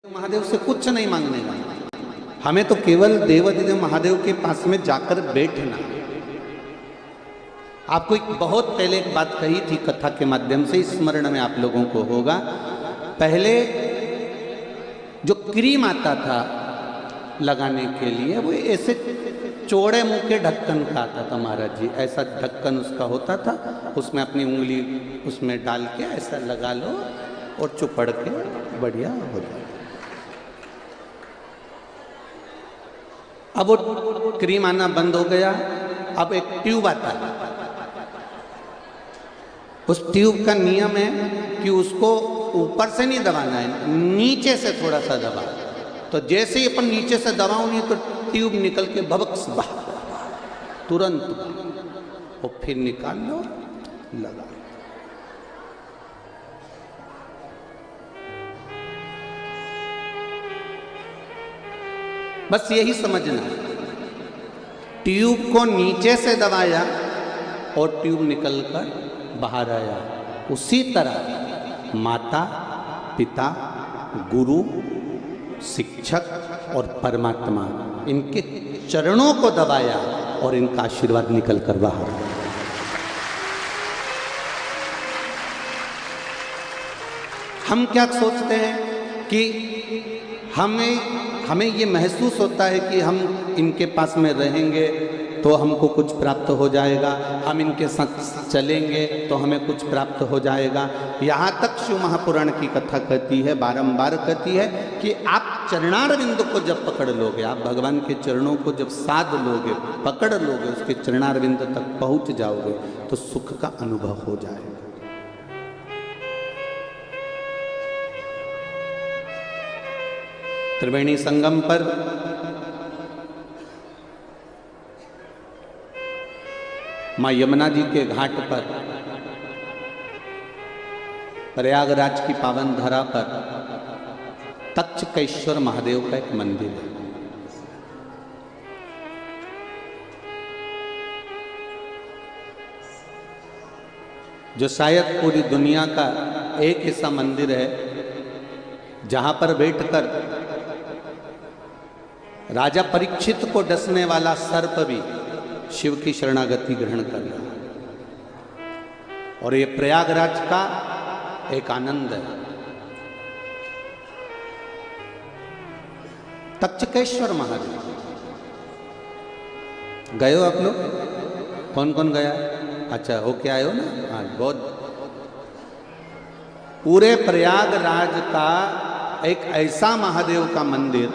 महादेव से कुछ नहीं मांगने का, हमें तो केवल देवाधिदेव महादेव के पास में जाकर बैठना। आपको एक बहुत पहले एक बात कही थी कथा के माध्यम से, स्मरण में आप लोगों को होगा। पहले जो क्रीम आता था लगाने के लिए वो ऐसे चौड़े मुंह के ढक्कन का आता था महाराज जी, ऐसा ढक्कन उसका होता था, उसमें अपनी उंगली उसमें डाल के ऐसा लगा लो और चुपड़ के बढ़िया हो जाए। अब वो क्रीम आना बंद हो गया, अब एक ट्यूब आता है। उस ट्यूब का नियम है कि उसको ऊपर से नहीं दबाना है, नीचे से थोड़ा सा दबा। तो जैसे ही अपन नीचे से दबाओ नहीं तो ट्यूब निकल के भबक्स बाहर तुरंत, और फिर निकाल लो, लगा। बस यही समझना, ट्यूब को नीचे से दबाया और ट्यूब निकलकर बाहर आया। उसी तरह माता पिता गुरु शिक्षक और परमात्मा, इनके चरणों को दबाया और इनका आशीर्वाद निकलकर बाहर। हम क्या सोचते हैं कि हमें ये महसूस होता है कि हम इनके पास में रहेंगे तो हमको कुछ प्राप्त हो जाएगा, हम इनके साथ चलेंगे तो हमें कुछ प्राप्त हो जाएगा। यहाँ तक शिव महापुराण की कथा कहती है, बारंबार कहती है कि आप चरणारविंद को जब पकड़ लोगे, आप भगवान के चरणों को जब साध लोगे, पकड़ लोगे, उसके चरणारविंद तक पहुँच जाओगे तो सुख का अनुभव हो जाएगा। त्रिवेणी संगम पर मां यमुना जी के घाट पर, प्रयागराज की पावन धरा पर तक्षकेश्वर महादेव का एक मंदिर है। जो शायद पूरी दुनिया का एक ऐसा मंदिर है जहां पर बैठकर राजा परीक्षित को डसने वाला सर्प भी शिव की शरणागति ग्रहण कर रहा। और ये प्रयागराज का एक आनंद है। तक्षकेश्वर महादेव गए हो आप लोग? कौन कौन गया? अच्छा, होके आए हो ना? हाँ, बहुत। पूरे प्रयागराज का एक ऐसा महादेव का मंदिर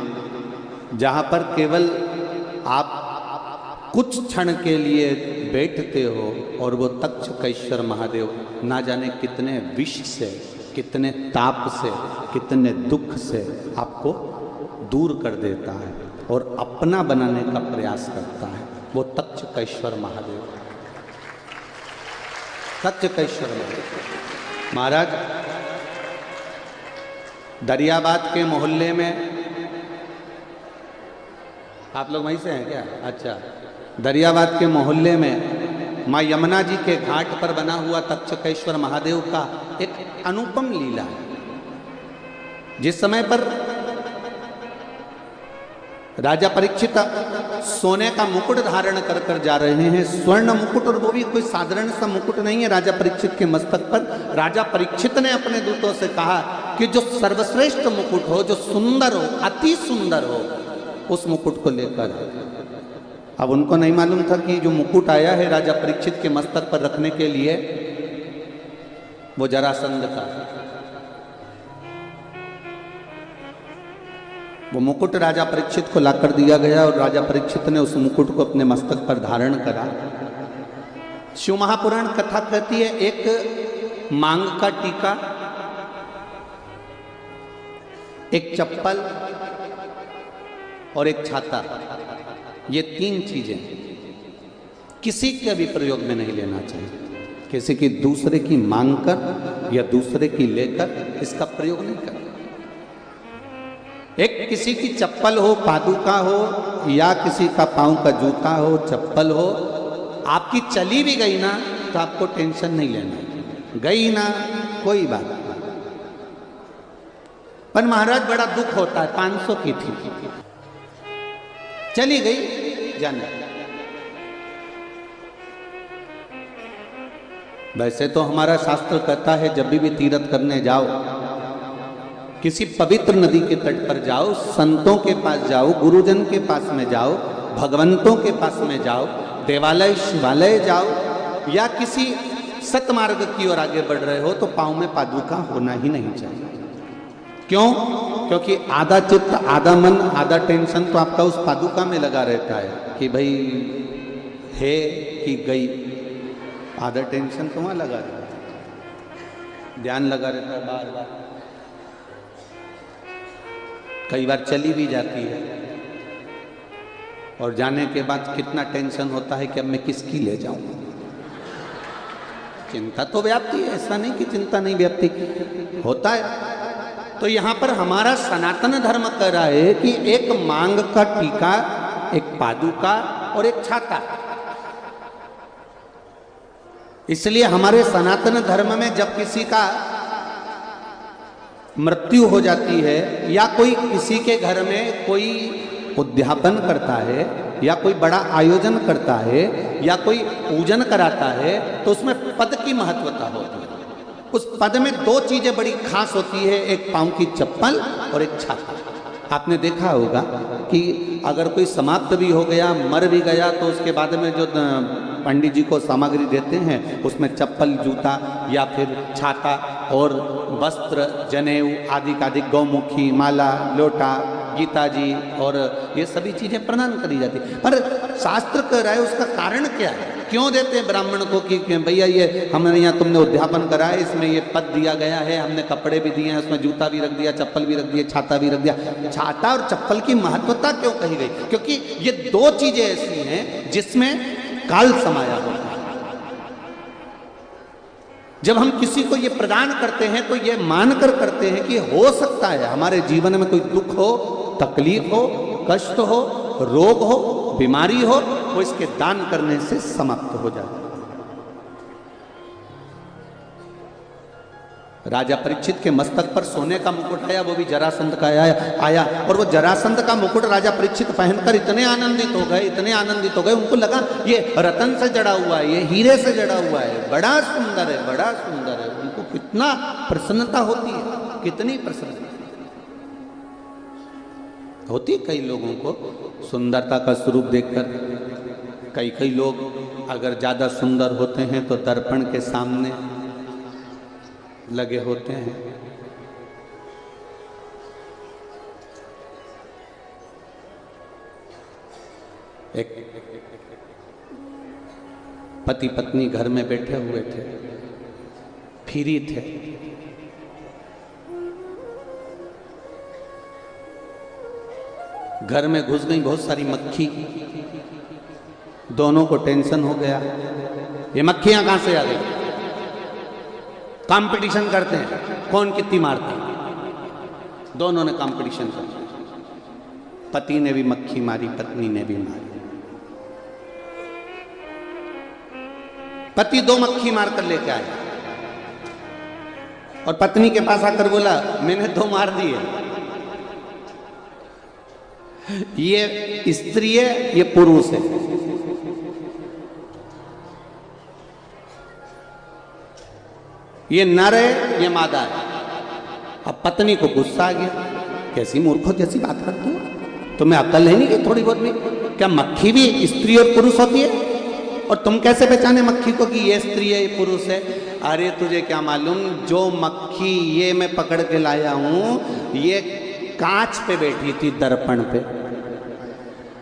जहां पर केवल आप कुछ क्षण के लिए बैठते हो और वो तक्षकेश्वर महादेव ना जाने कितने विष से, कितने ताप से, कितने दुख से आपको दूर कर देता है और अपना बनाने का प्रयास करता है। वो तक्षकेश्वर महादेव, तक्षकेश्वर महादेव। महाराज दरियाबाद के मोहल्ले में, आप लोग वहीं से हैं क्या? अच्छा, दरियाबाद के मोहल्ले में मां यमुना जी के घाट पर बना हुआ तक्षकेश्वर महादेव का एक अनुपम लीला है। जिस समय पर राजा परीक्षित सोने का मुकुट धारण कर कर जा रहे हैं, स्वर्ण मुकुट, और वो भी कोई साधारण सा मुकुट नहीं है राजा परीक्षित के मस्तक पर। राजा परीक्षित ने अपने दूतों से कहा कि जो सर्वश्रेष्ठ मुकुट हो, जो सुंदर हो, अति सुंदर हो, उस मुकुट को लेकर। अब उनको नहीं मालूम था कि जो मुकुट आया है राजा परीक्षित के मस्तक पर रखने के लिए वो जरासंध का। वो मुकुट राजा परीक्षित को लाकर दिया गया और राजा परीक्षित ने उस मुकुट को अपने मस्तक पर धारण करा। शिव महापुराण कथा कहती है एक मांग का टीका, एक चप्पल और एक छाता, ये तीन चीजें किसी के भी प्रयोग में नहीं लेना चाहिए। किसी की दूसरे की मांग कर या दूसरे की लेकर इसका प्रयोग नहीं करना। एक किसी की चप्पल हो, पादुका हो, या किसी का पांव का जूता हो, चप्पल हो, आपकी चली भी गई ना तो आपको टेंशन नहीं लेना, गई ना कोई बात नहीं। पर महाराज बड़ा दुख होता है, 500 की थी, चली गई जाने। वैसे तो हमारा शास्त्र कहता है जब भी तीर्थ करने जाओ, किसी पवित्र नदी के तट पर जाओ, संतों के पास जाओ, गुरुजन के पास में जाओ, भगवंतों के पास में जाओ, देवालय शिवालय जाओ, या किसी सतमार्ग की ओर आगे बढ़ रहे हो तो पांव में पादुका होना ही नहीं चाहिए। क्यों? क्योंकि आधा चित्त, आधा मन, आधा टेंशन तो आपका उस पादुका में लगा रहता है कि भाई है कि गई। आधा टेंशन तो वहां लगा रहता है, ध्यान लगा रहता है बार बार। कई बार चली भी जाती है और जाने के बाद कितना टेंशन होता है कि अब मैं किसकी ले जाऊं। चिंता तो व्याप्ति है, ऐसा नहीं कि चिंता नहीं व्याप्ति होता है। तो यहां पर हमारा सनातन धर्म कह रहा है कि एक मांग का टीका, एक पादुका और एक छाता। इसलिए हमारे सनातन धर्म में जब किसी का मृत्यु हो जाती है या कोई किसी के घर में कोई उद्यापन करता है या कोई बड़ा आयोजन करता है या कोई पूजन कराता है तो उसमें पद की महत्वता होती है। उस पद में दो चीजें बड़ी खास होती है, एक पांव की चप्पल और एक छाता। आपने देखा होगा कि अगर कोई समाप्त भी हो गया, मर भी गया, तो उसके बाद में जो पंडित जी को सामग्री देते हैं उसमें चप्पल, जूता या फिर छाता और वस्त्र, जनेऊ आदि का, गौमुखी, माला, लोटा, गीता जी और ये सभी चीजें प्रदान करी जाती। पर शास्त्र कह रहा है उसका कारण क्या है, क्यों देते हैं ब्राह्मण को कि भैया ये हमारे यहाँ तुमने उद्यापन करा है, इसमें ये पद दिया गया है, हमने कपड़े भी दिए हैं, उसमें जूता भी रख दिया, चप्पल भी रख दिया, छाता भी रख दिया। छाता और चप्पल की महत्वता क्यों कही गई? क्योंकि ये दो चीजें ऐसी हैं जिसमें काल समाया होता है। जब हम किसी को ये प्रदान करते हैं तो ये मानकर करते हैं कि हो सकता है हमारे जीवन में कोई दुख हो, तकलीफ हो, कष्ट हो, रोग हो, बीमारी हो, वो इसके दान करने से समाप्त हो जाए। राजा परीक्षित के मस्तक पर सोने का मुकुट आया, वो भी जरासंध का आया और वो जरासंध का मुकुट राजा परीक्षित पहनकर इतने आनंदित हो गए, इतने आनंदित हो गए, उनको लगा ये रतन से जड़ा हुआ है, ये हीरे से जड़ा हुआ है, बड़ा सुंदर है, बड़ा सुंदर है। उनको कितना प्रसन्नता होती है, कितनी प्रसन्नता होती है। कई लोगों को सुंदरता का स्वरूप देखकर, कई लोग अगर ज्यादा सुंदर होते हैं तो दर्पण के सामने लगे होते हैं। एक पति पत्नी घर में बैठे हुए थे, फ्री थे। घर में घुस गई बहुत सारी मक्खी। दोनों को टेंशन हो गया, ये मक्खियां कहां से आ गई? कंपटीशन करते हैं कौन कितनी मारता है। दोनों ने कंपटीशन किया, पति ने भी मक्खी मारी, पत्नी ने भी मारी। पति 2 मक्खी मारकर लेके आया और पत्नी के पास आकर बोला मैंने 2 मार दिए। ये स्त्री है, ये पुरुष है। ये नर है, ये मादा है। अब पत्नी को गुस्सा आ गया, कैसी मूर्खों जैसी बात करते हो, तुम्हें अक्ल है नहीं कि थोड़ी बहुत भी? क्या मक्खी भी स्त्री और पुरुष होती है? और तुम कैसे पहचाने मक्खी को कि ये स्त्री है, ये पुरुष है? अरे तुझे क्या मालूम, जो मक्खी ये मैं पकड़ के लाया हूं, ये कांच पे बैठी थी, दर्पण पे,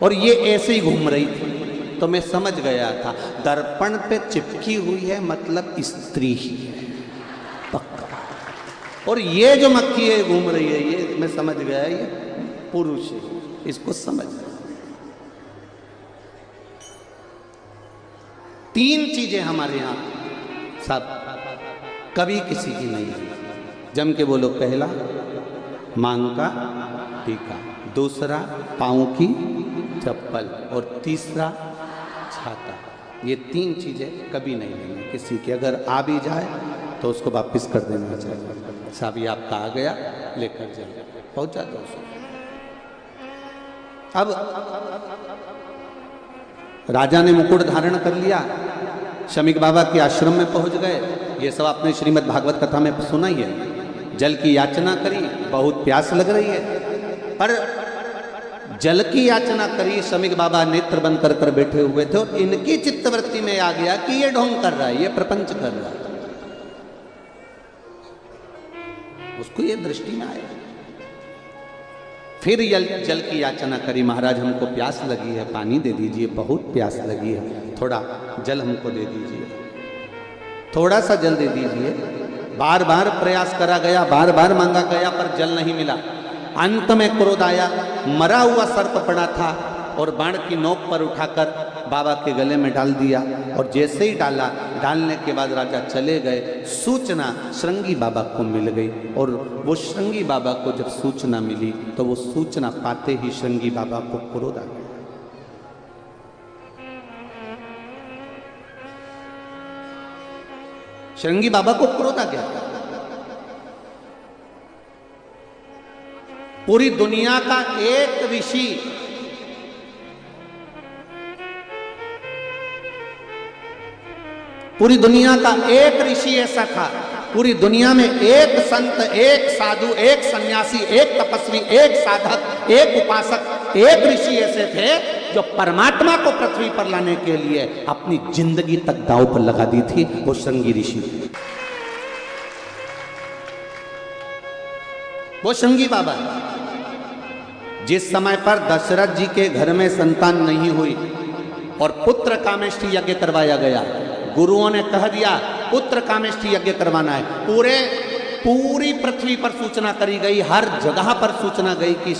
और ये ऐसे ही घूम रही थी। तो मैं समझ गया था दर्पण पे चिपकी हुई है मतलब स्त्री ही है पक्का। और ये जो मक्खी है घूम रही है, ये मैं समझ गया ये पुरुष है। इसको समझ, 3 चीजें हमारे यहां सब कभी किसी की नहीं है। जम के बोलो, पहला मांग का टीका, दूसरा पांव की चप्पल और तीसरा छाता। ये 3 चीजें कभी नहीं लेनी किसी की। अगर आ भी जाए तो उसको वापस कर देना चाहिए। साहब ये आपका आ गया, लेकर जाए। पहुंचा 200। अब राजा ने मुकुट धारण कर लिया, शमीक बाबा के आश्रम में पहुंच गए। ये सब आपने श्रीमद् भागवत कथा में सुना ही है। जल की याचना करी, बहुत प्यास लग रही है, पर जल की याचना करी, शमीक बाबा नेत्र बंद कर कर बैठे हुए थे और इनकी चित्तवृत्ति में आ गया कि ये ढोंग कर रहा है, ये प्रपंच कर रहा है। उसको ये दृष्टि में आया, फिर जल की याचना करी, महाराज हमको प्यास लगी है, पानी दे दीजिए, बहुत प्यास लगी है, थोड़ा जल हमको दे दीजिए, थोड़ा सा जल दे दीजिए। बार बार प्रयास करा गया, बार बार मांगा गया, पर जल नहीं मिला। अंत में क्रोध आया, मरा हुआ सर्प पड़ा था और बाण की नोक पर उठाकर बाबा के गले में डाल दिया। और जैसे ही डाला, डालने के बाद राजा चले गए। सूचना श्रृंगी बाबा को मिल गई और वो श्रृंगी बाबा को जब सूचना मिली तो वो सूचना पाते ही श्रृंगी बाबा को क्रोध आ गया। श्रृंगी बाबा को क्रोध आ गया। पूरी दुनिया का एक ऋषि पूरी दुनिया का एक ऋषि ऐसा था, पूरी दुनिया में एक संत, एक साधु, एक सन्यासी, एक तपस्वी, एक साधक, एक उपासक, एक ऋषि ऐसे थे जो परमात्मा को पृथ्वी पर लाने के लिए अपनी जिंदगी तक दांव पर लगा दी थी। वो श्रृंगी ऋषि थे, वो श्रृंगी बाबा। जिस समय पर दशरथ जी के घर में संतान नहीं हुई और पुत्र कामेष्ठी यज्ञ करवाया गया, गुरुओं ने कह दिया पुत्र कामेष्ठी यज्ञ करवाना है। पूरी पृथ्वी पर सूचना करी गई, हर जगह पर सूचना गई कि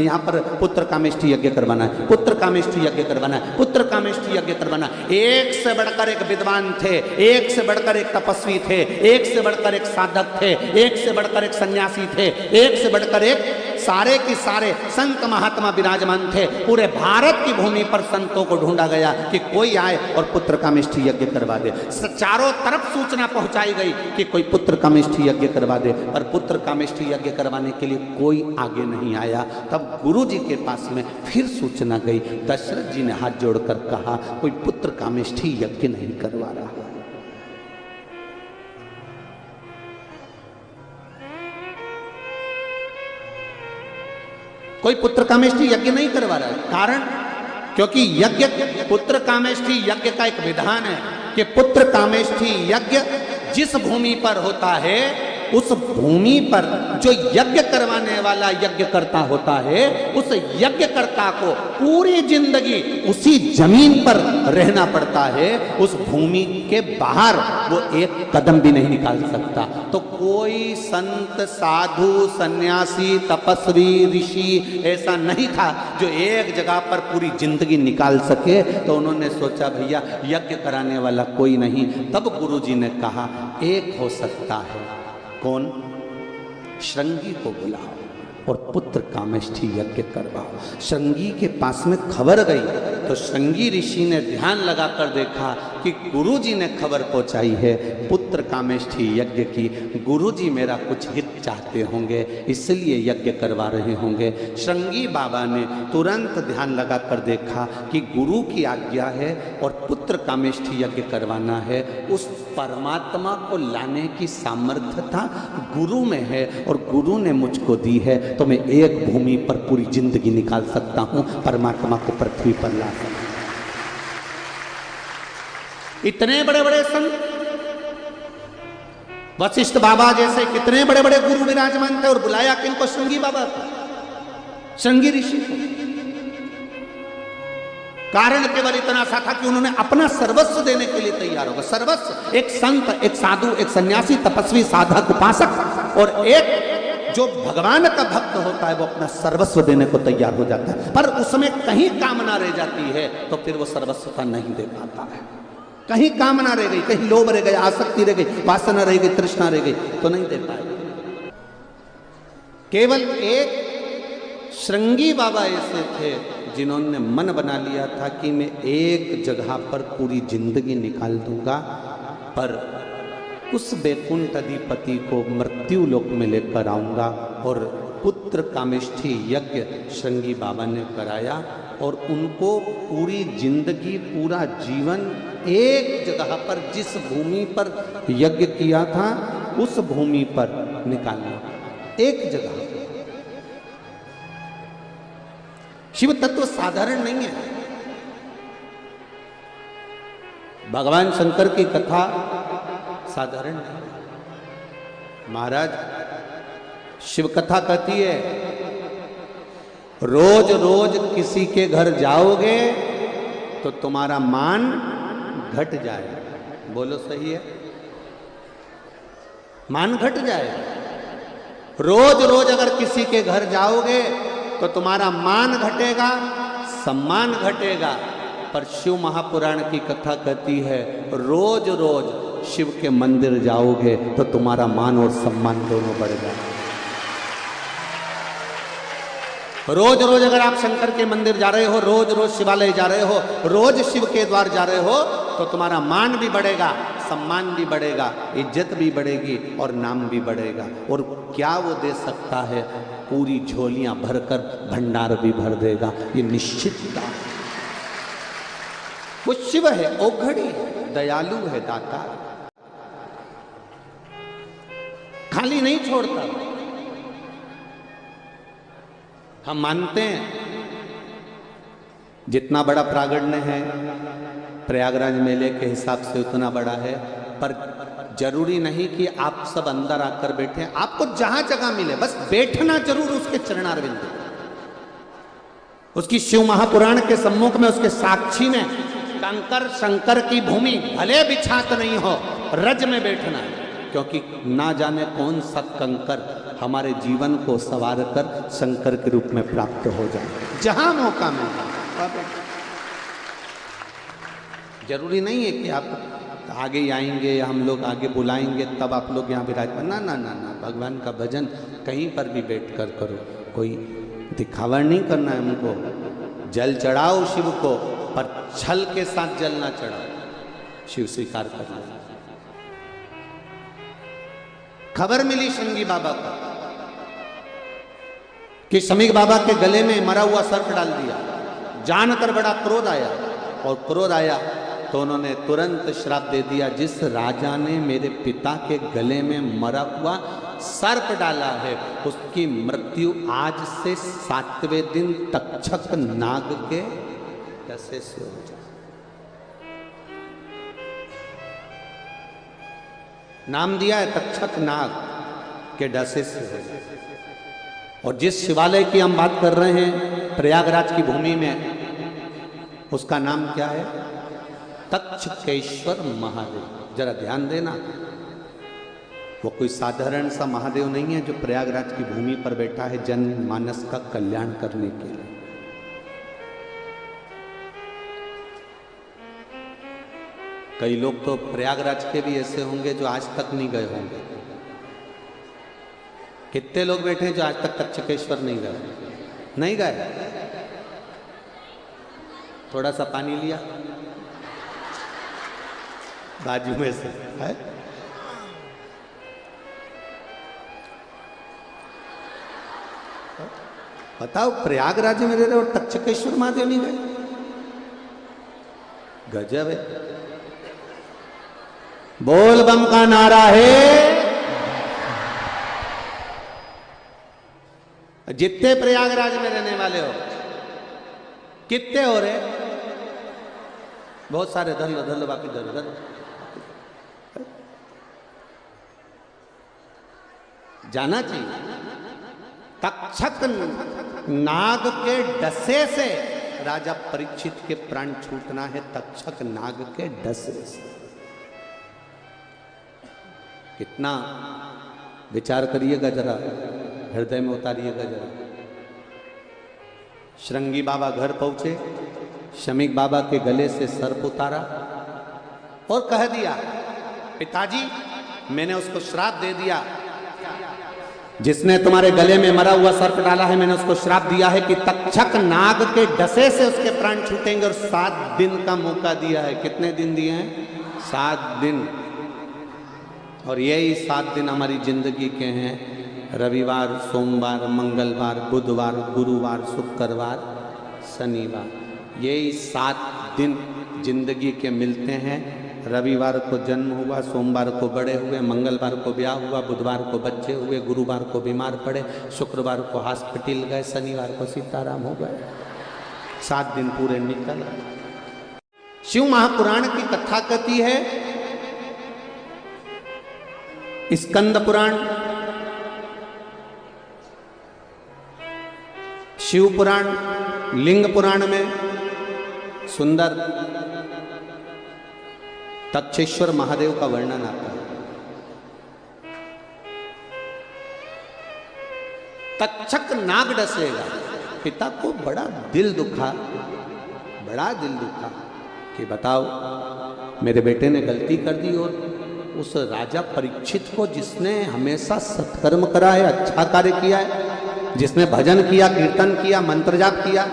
यहाँ पर पुत्र कामेष्ठी यज्ञ करवाना है, पुत्र कामेष्ठी यज्ञ करवाना है, पुत्र कामेष्ठी यज्ञ करवाना है। एक से बढ़कर एक विद्वान थे, एक से बढ़कर एक तपस्वी थे, एक से बढ़कर एक साधक थे, एक से बढ़कर एक सन्यासी थे, एक से बढ़कर एक सारे के सारे संत महात्मा विराजमान थे। पूरे भारत की भूमि पर संतों को ढूंढा गया कि कोई आए और पुत्र कामेष्ठी यज्ञ करवा दे। चारों तरफ सूचना पहुंचाई गई कि कोई पुत्र कामेष्ठी यज्ञ करवा दे, पर पुत्र कामेष्ठी यज्ञ करवाने के लिए कोई आगे नहीं आया। तब गुरु जी के पास में फिर सूचना गई। दशरथ जी ने हाथ जोड़कर कहा कोई पुत्र कामेष्ठी यज्ञ नहीं करवा रहा। कोई पुत्र कामेष्ठी यज्ञ नहीं करवा रहा है। कारण, क्योंकि यज्ञ, पुत्र कामेष्ठी यज्ञ का एक विधान है कि पुत्र कामेष्ठी यज्ञ जिस भूमि पर होता है उस भूमि पर जो यज्ञ करवाने वाला यज्ञकर्ता होता है, उस यज्ञकर्ता को पूरी जिंदगी उसी जमीन पर रहना पड़ता है। उस भूमि के बाहर वो एक कदम भी नहीं निकाल सकता। तो कोई संत, साधु, सन्यासी, तपस्वी, ऋषि ऐसा नहीं था जो एक जगह पर पूरी जिंदगी निकाल सके। तो उन्होंने सोचा भैया यज्ञ कराने वाला कोई नहीं। तब गुरुजी ने कहा एक हो सकता है। कौन? श्रृंगी को बुलाओ और पुत्र कामेष्ठी यज्ञ करवाओ। श्रृंगी के पास में खबर गई तो श्रृंगी ऋषि ने ध्यान लगाकर देखा कि गुरुजी ने खबर पहुंचाई है पुत्र कामेष्ठी यज्ञ की। गुरुजी मेरा कुछ हित चाहते होंगे, इसलिए यज्ञ करवा रहे होंगे। श्रृंगी बाबा ने तुरंत ध्यान लगाकर देखा कि गुरु की आज्ञा है और पुत्र कामेष्ठी यज्ञ करवाना है। उस परमात्मा को लाने की सामर्थ्यता गुरु में है और गुरु ने मुझको दी है, तो मैं एक भूमि पर पूरी जिंदगी निकाल सकता हूं, परमात्मा को पृथ्वी पर ला सकता हूं। इतने बड़े बड़े संत, वशिष्ठ बाबा जैसे कितने बड़े बड़े गुरु विराजमान थे और बुलाया किनको? श्रृंगी बाबा को, श्रृंगी ऋषि को। कारण केवल इतना सा था कि उन्होंने अपना सर्वस्व देने के लिए तैयार होगा। सर्वस्व, एक संत, एक साधु, एक सन्यासी, तपस्वी, साधक, उपासक और एक जो भगवान का भक्त होता है वो अपना सर्वस्व देने को तैयार हो जाता है। पर उसमें कहीं कामना रह जाती है तो फिर वो सर्वस्वता नहीं दे पाता है। कहीं कामना रह गई, कहीं लोभ रह गया, आसक्ति रह गई, वासना रह गई, तृष्णा रह गई तो नहीं दे पाए। केवल एक श्रृंगी बाबा ऐसे थे जिन्होंने मन बना लिया था कि मैं एक जगह पर पूरी जिंदगी निकाल दूंगा, पर उस बैकुंठ अधिपति को मृत्यु लोक में लेकर आऊंगा और पुत्र कामेष्ठी यज्ञ श्रृंगी बाबा ने कराया और उनको पूरी जिंदगी, पूरा जीवन एक जगह पर, जिस भूमि पर यज्ञ किया था उस भूमि पर निकालना, एक जगह। शिव तत्व साधारण नहीं है। भगवान शंकर की कथा साधारण नहीं है। महाराज शिव कथा कहती है, रोज रोज किसी के घर जाओगे तो तुम्हारा मान घट जाए। बोलो सही है? मान घट जाए। रोज रोज अगर किसी के घर जाओगे तो तुम्हारा मान घटेगा, सम्मान घटेगा। पर शिव महापुराण की कथा कहती है, रोज रोज शिव के मंदिर जाओगे तो तुम्हारा मान और सम्मान दोनों बढ़ेगा। रोज रोज अगर आप शंकर के मंदिर जा रहे हो, रोज रोज शिवालय जा रहे हो, रोज शिव के द्वार जा रहे हो, तो तुम्हारा मान भी बढ़ेगा, सम्मान भी बढ़ेगा, इज्जत भी बढ़ेगी और नाम भी बढ़ेगा। और क्या वो दे सकता है? पूरी झोलियां भरकर भंडार भी भर देगा, ये निश्चित बात। वो शिव है, ओघड़ी है, दयालु है, दाता, खाली नहीं छोड़ता। हम मानते हैं जितना बड़ा प्रागण्य है प्रयागराज मेले के हिसाब से उतना बड़ा है, पर जरूरी नहीं कि आप सब अंदर आकर बैठे। आपको जहां जगह मिले बस बैठना जरूर उसके चरणारविंद, उसकी शिव महापुराण के सम्मुख में, उसके साक्षी में। कंकर शंकर की भूमि भले बिछात नहीं हो, रज में बैठना है, क्योंकि ना जाने कौन सा कंकर हमारे जीवन को संवार कर शंकर के रूप में प्राप्त हो जाए। जहां मौका मिलता, जरूरी नहीं है कि आप आगे आएंगे या हम लोग आगे बुलाएंगे तब आप लोग यहाँ विराजमान। ना ना ना ना, भगवान का भजन कहीं पर भी बैठ कर करो। कोई दिखावा नहीं करना है हमको। जल चढ़ाओ शिव को, पर छल के साथ जल ना चढ़ाओ। शिव स्वीकार कर लो। खबर मिली शंगी बाबा को कि शमीक बाबा के गले में मरा हुआ सर्प डाल दिया। जानकर बड़ा क्रोध आया, और क्रोध आया तो उन्होंने तुरंत श्राप दे दिया, जिस राजा ने मेरे पिता के गले में मरा हुआ सर्प डाला है उसकी मृत्यु आज से 7वें दिन तक्षक नाग के डसे से हो जाए। नाम दिया है तक्षक नाग के डसे से हो जाए। और जिस शिवालय की हम बात कर रहे हैं प्रयागराज की भूमि में, उसका नाम क्या है? तक्षकेश्वर महादेव। जरा ध्यान देना, वो कोई साधारण सा महादेव नहीं है जो प्रयागराज की भूमि पर बैठा है जनमानस का कल्याण करने के लिए। कई लोग तो प्रयागराज के भी ऐसे होंगे जो आज तक नहीं गए होंगे। कितने लोग बैठे हैं जो आज तक तक्षकेश्वर नहीं गए? नहीं गए? थोड़ा सा पानी लिया बाजू में से है? बताओ, प्रयागराज में रह रहे और तक्षकेश्वर महादेव नहीं गए? गजब है। बोल बम का नारा है। जितने प्रयागराज में रहने वाले हो, कितने हो रहे? बहुत सारे। धर लो धर लो, बाकी धर धर। जाना चाहिए। तक्षक नाग के डसे से राजा परीक्षित के प्राण छूटना है। तक्षक नाग के डसे से। कितना विचार करिएगा, जरा हृदय में उतारिएगा जरा। श्रृंगी बाबा घर पहुंचे, शमीक बाबा के गले से सर्प उतारा और कह दिया, पिताजी मैंने उसको श्राप दे दिया, जिसने तुम्हारे गले में मरा हुआ सर्प डाला है मैंने उसको श्राप दिया है कि तक्षक नाग के डसे से उसके प्राण छूटेंगे। और 7 दिन का मौका दिया है। कितने दिन दिए हैं? 7 दिन। और यही 7 दिन हमारी जिंदगी के हैं। रविवार, सोमवार, मंगलवार, बुधवार, गुरुवार, शुक्रवार, शनिवार, यही 7 दिन जिंदगी के मिलते हैं। रविवार को जन्म हुआ, सोमवार को बड़े हुए, मंगलवार को ब्याह हुआ, बुधवार को बच्चे हुए, गुरुवार को बीमार पड़े, शुक्रवार को हॉस्पिटल गए, शनिवार को सीताराम हो गए। 7 दिन पूरे निकल। शिव महापुराण की कथा कहती है, स्कंद पुराण, शिव पुराण, लिंग पुराण में सुंदर तक्षेश्वर महादेव का वर्णन आता है। तक्षक नाग डसेगा। पिता को बड़ा दिल दुखा कि बताओ मेरे बेटे ने गलती कर दी, और उस राजा परीक्षित को जिसने हमेशा सत्कर्म करा है, अच्छा कार्य किया है, जिसने भजन किया, कीर्तन किया, मंत्र जाप किया,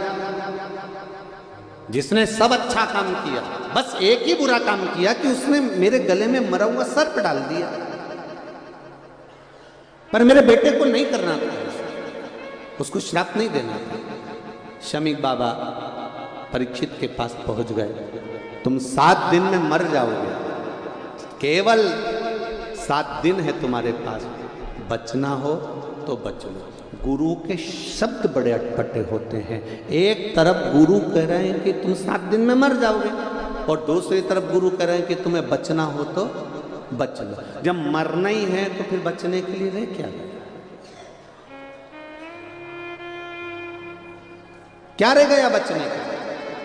जिसने सब अच्छा काम किया, बस एक ही बुरा काम किया कि उसने मेरे गले में मरा हुआ सर्प डाल दिया। पर मेरे बेटे को नहीं करना था, उसको श्राप नहीं देना था। शमीक बाबा परीक्षित के पास पहुंच गए। तुम 7 दिन में मर जाओगे, केवल 7 दिन है तुम्हारे पास, बचना हो तो बच लो। गुरु के शब्द बड़े अटपटे होते हैं। एक तरफ गुरु कह रहे हैं कि तुम 7 दिन में मर जाओगे, और दूसरी तरफ गुरु कह रहे हैं कि तुम्हें बचना हो तो बच लो। जब मरना ही है तो फिर बचने के लिए रह क्या रह गया बचने के?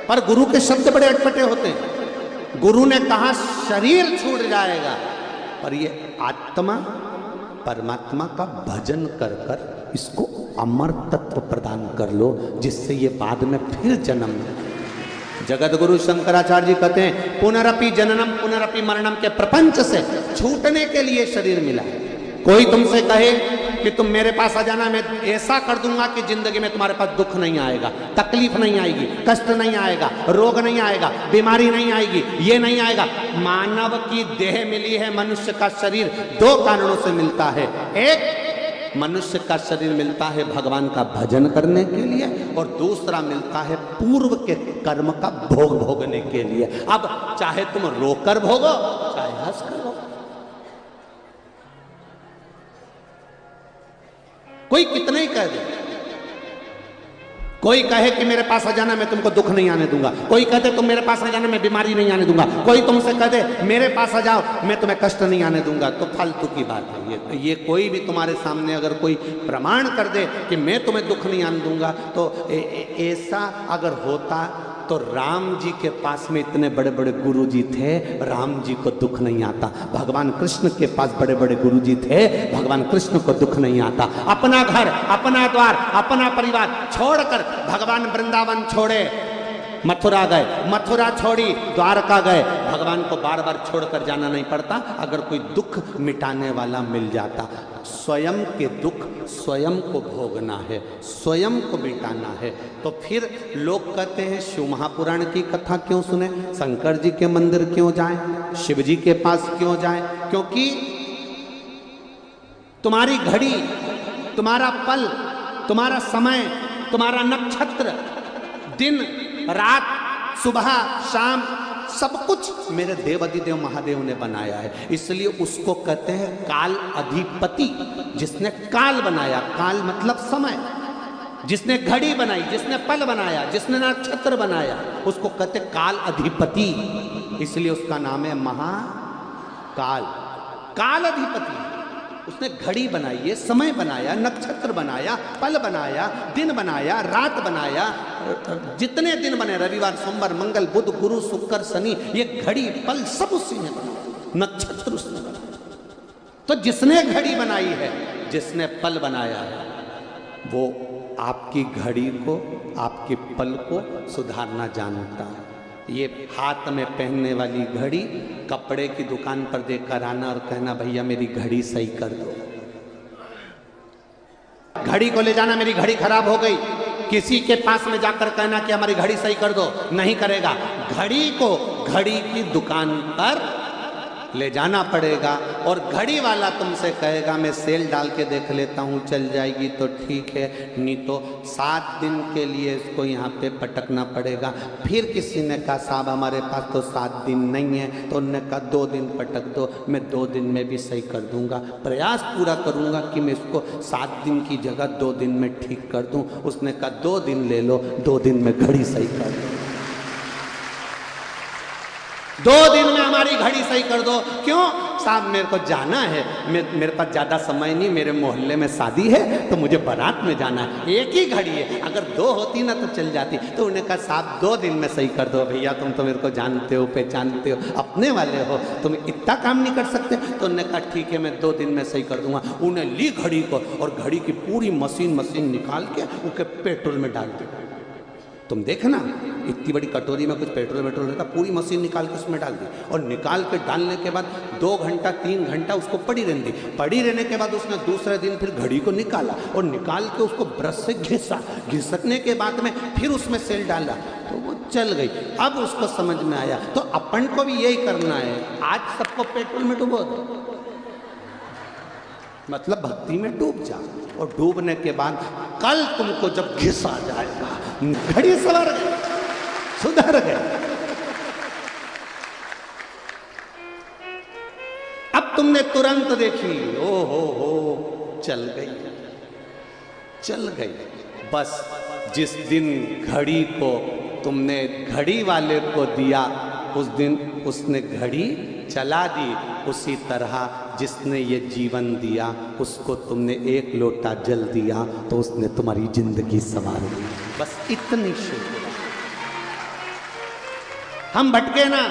पर गुरु के शब्द बड़े अटपटे होते हैं। गुरु ने कहा शरीर छूट जाएगा, पर ये आत्मा परमात्मा का भजन कर कर इसको अमर तत्व प्रदान कर लो, जिससे ये बाद में फिर जन्म। जगत गुरु शंकराचार्य जी कहते हैं पुनरपि जननम पुनरपि मरणम के प्रपंच से छूटने के लिए शरीर मिला है। कोई तुमसे कहे कि तुम मेरे पास आ जाना, मैं ऐसा कर दूंगा कि जिंदगी में तुम्हारे पास दुख नहीं आएगा, तकलीफ नहीं आएगी, कष्ट नहीं आएगा, रोग नहीं आएगा, बीमारी नहीं आएगी, ये नहीं आएगा। मानव की देह मिली है, मनुष्य का शरीर 2 कारणों से मिलता है। एक, मनुष्य का शरीर मिलता है भगवान का भजन करने के लिए, और दूसरा मिलता है पूर्व के कर्म का भोग भोगने के लिए। अब चाहे तुम रोकर भोगो, चाहे हंसकर भोगो। कोई कितना ही कह दे, कोई कहे कि मेरे पास आ जाना, मैं तुमको दुख नहीं आने दूंगा। कोई कहते तुम मेरे पास आ जाना, मैं बीमारी नहीं आने दूंगा। कोई तुमसे कह दे मेरे पास आ जाओ, मैं तुम्हें कष्ट नहीं आने दूंगा, तो फालतू की बात है ये। कोई भी तुम्हारे सामने अगर कोई प्रमाण कर दे कि मैं तुम्हें दुख नहीं आने दूंगा, तो ऐसा अगर होता तो राम जी के पास में इतने बड़े बड़े गुरु जी थे, राम जी को दुख नहीं आता। भगवान कृष्ण के पास बड़े बड़े गुरु जी थे, भगवान कृष्ण को दुख नहीं आता। अपना घर, अपना द्वार, अपना परिवार छोड़कर भगवान वृंदावन छोड़े, मथुरा गए, मथुरा छोड़ी द्वारका गए। भगवान को बार बार छोड़कर जाना नहीं पड़ता, अगर कोई दुख मिटाने वाला मिल जाता। स्वयं के दुख स्वयं को भोगना है, स्वयं को मिटाना है। तो फिर लोग कहते हैं शिव महापुराण की कथा क्यों सुने, शंकर जी के मंदिर क्यों जाएं, शिव जी के पास क्यों जाएं? क्योंकि तुम्हारी घड़ी, तुम्हारा पल, तुम्हारा समय, तुम्हारा नक्षत्र, दिन रात, सुबह शाम, सब कुछ मेरे देवाधिदेव महादेव ने बनाया है। इसलिए उसको कहते हैं काल अधिपति। जिसने काल बनाया, काल मतलब समय, जिसने घड़ी बनाई, जिसने पल बनाया, जिसने नक्षत्र बनाया, उसको कहते काल अधिपति। इसलिए उसका नाम है महाकाल। काल अधिपति, उसने घड़ी बनाई है, समय बनाया, नक्षत्र बनाया, पल बनाया, दिन बनाया, रात बनाया, जितने दिन बने, रविवार, सोमवार, मंगल, बुध, गुरु, शुक्र, शनि, ये घड़ी पल सब उसी ने बनाया, नक्षत्र उसने बनाया। तो जिसने घड़ी बनाई है, जिसने पल बनाया है, वो आपकी घड़ी को, आपके पल को सुधारना जानता है। ये हाथ में पहनने वाली घड़ी कपड़े की दुकान पर देखकर आना और कहना भैया मेरी घड़ी सही कर दो। घड़ी को ले जाना, मेरी घड़ी खराब हो गई, किसी के पास में जाकर कहना कि हमारी घड़ी सही कर दो, नहीं करेगा। घड़ी को घड़ी की दुकान पर ले जाना पड़ेगा। और घड़ी वाला तुमसे कहेगा मैं सेल डाल के देख लेता हूँ, चल जाएगी तो ठीक है, नहीं तो 7 दिन के लिए इसको यहाँ पे पटकना पड़ेगा। फिर किसी ने कहा साहब हमारे पास तो 7 दिन नहीं है, तो उन्होंने कहा 2 दिन पटक दो, मैं 2 दिन में भी सही कर दूंगा, प्रयास पूरा करूंगा कि मैं इसको 7 दिन की जगह 2 दिन में ठीक कर दूं। उसने कहा 2 दिन ले लो, 2 दिन में घड़ी सही कर दो, 2 दिन में हमारी घड़ी सही कर दो। क्यों साहब, मेरे को जाना है, मेरे पास ज़्यादा समय नहीं, मेरे मोहल्ले में शादी है तो मुझे बारात में जाना है, एक ही घड़ी है, अगर 2 होती ना तो चल जाती। तो उन्हें कहा साहब 2 दिन में सही कर दो। भैया तुम तो मेरे को जानते हो, पहचानते हो, अपने वाले हो, तुम इतना काम नहीं कर सकते? तो उन्होंने कहा ठीक है मैं 2 दिन में सही कर दूंगा। उन्हें ली घड़ी को और घड़ी की पूरी मशीन निकाल के उनके पेट्रोल में डाल दी। तुम देखना इतनी बड़ी कटोरी में कुछ पेट्रोल रहता, पूरी मशीन निकाल के उसमें डाल दी और निकाल के डालने के बाद 2 घंटा 3 घंटा उसको पड़ी रहने दी। पड़ी रहने के बाद उसने दूसरे दिन फिर घड़ी को निकाला और निकाल के उसको ब्रश से घिसा, घिसकने के बाद में फिर उसमें सेल डाला तो वो चल गई। अब उसको समझ में आया तो अपन को भी यही करना है, आज सबको पेट्रोल में डुबो दो, मतलब भक्ति में डूब जा, और डूबने के बाद कल तुमको जब घिसा जाएगा घड़ी सवर गई, सुधर गए। अब तुमने तुरंत देखी, ओ हो चल गई, चल गई। बस जिस दिन घड़ी को तुमने घड़ी वाले को दिया उस दिन उसने घड़ी चला दी। उसी तरह जिसने ये जीवन दिया उसको तुमने 1 लोटा जल दिया तो उसने तुम्हारी जिंदगी संवार दी। बस इतनी शुक्र। हम भटके ना,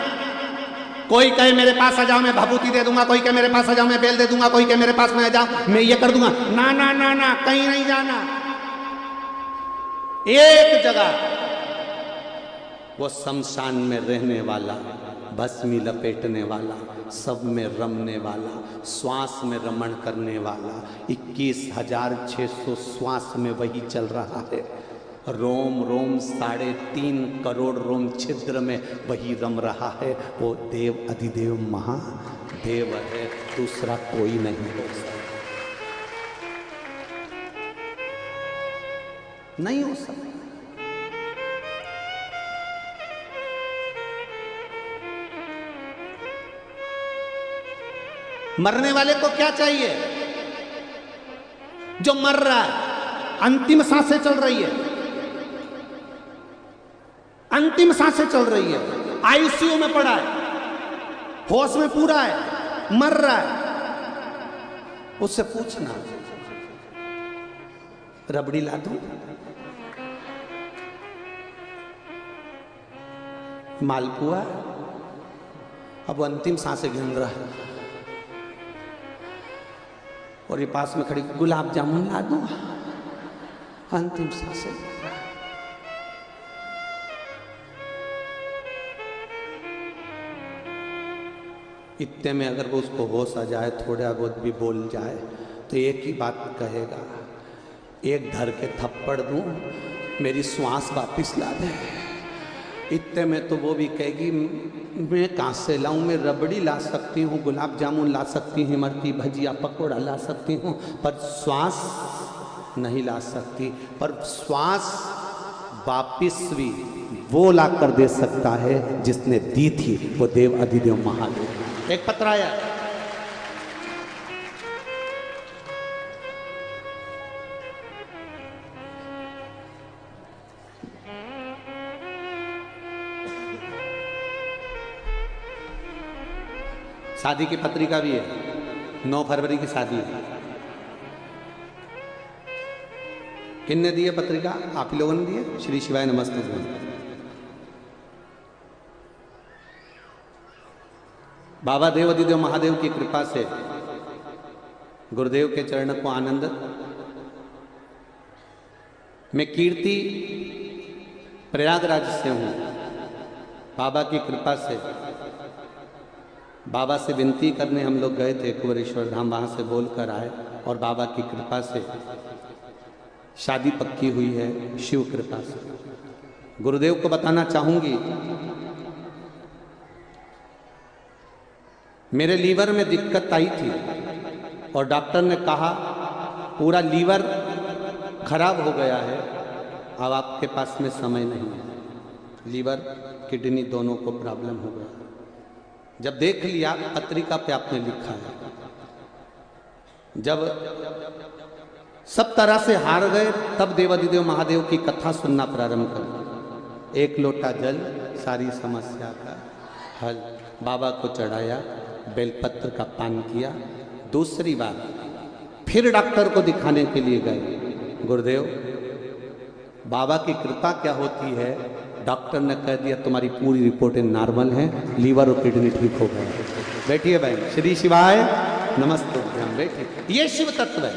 कोई कहे मेरे पास आ जाओ मैं भभूति दे दूंगा, कोई कहे मेरे पास आ जाओ मैं बेल दे दूंगा, कोई कहे मेरे पास में आ जाओ मैं ये कर दूंगा। ना ना ना ना, कहीं नहीं जाना, एक जगह वो शमशान में रहने वाला, भस्मी लपेटने वाला, सब में रमने वाला, श्वास में रमण करने वाला, 21,600 श्वास में वही चल रहा है। रोम रोम 3.5 करोड़ रोम छिद्र में वही रम रहा है। वो देव अधिदेव महादेव है, दूसरा कोई नहीं हो सकता, नहीं हो सकता। मरने वाले को क्या चाहिए? जो मर रहा है, अंतिम सांसें चल रही है, अंतिम सांसें चल रही है, आईसीयू में पड़ा है, होश में पूरा है, मर रहा है, उससे पूछना रबड़ी ला दूं, मालपुआ, अब अंतिम सांसें गिन रहा है और ये पास में खड़ी गुलाब जामुन ला दूं, अंतिम सांसें। इतने में अगर वो उसको होश आ जाए, थोड़ा बहुत भी बोल जाए तो एक ही बात कहेगा, एक धर के थप्पड़ दूं, मेरी श्वास वापिस ला दे। इतने में तो वो भी कहेगी मैं कहाँ से लाऊं, मैं रबड़ी ला सकती हूँ, गुलाब जामुन ला सकती हूँ, इमरती भजिया पकौड़ा ला सकती हूँ, पर श्वास नहीं ला सकती। पर श्वास वापिस भी वो ला कर दे सकता है जिसने दी थी, वो देव अधिदेव महादेव। एक पत्र आया, शादी की पत्रिका भी है, 9 फरवरी की शादी है। किसने दी है पत्रिका? आप ही लोगों ने दी है। श्री शिवाय नमस्ते। बाबा देव अधिदेव महादेव की कृपा से गुरुदेव के चरण को आनंद। मैं कीर्ति प्रयागराज से हूँ। बाबा की कृपा से बाबा से विनती करने हम लोग गए थे कुंवरेश्वर धाम, वहाँ से बोल कर आए और बाबा की कृपा से शादी पक्की हुई है, शिव कृपा से। गुरुदेव को बताना चाहूँगी मेरे लीवर में दिक्कत आई थी और डॉक्टर ने कहा पूरा लीवर खराब हो गया है, अब आपके पास में समय नहीं है। लीवर किडनी दोनों को प्रॉब्लम हो गया। जब देख लिया पत्रिका पे आपने लिखा है, जब सब तरह से हार गए तब देवाधिदेव महादेव की कथा सुनना प्रारंभ कर। एक लोटा जल सारी समस्या का हल। बाबा को चढ़ाया, बेलपत्र का पान किया। दूसरी बार फिर डॉक्टर को दिखाने के लिए गए। गुरुदेव बाबा की कृपा क्या होती है, डॉक्टर ने कह दिया तुम्हारी पूरी रिपोर्टें नॉर्मल हैं, लीवर और किडनी ठीक हो गए। बैठिए बहन, श्री शिवाय नमस्ते। हम बैठे, ये शिव तत्व है,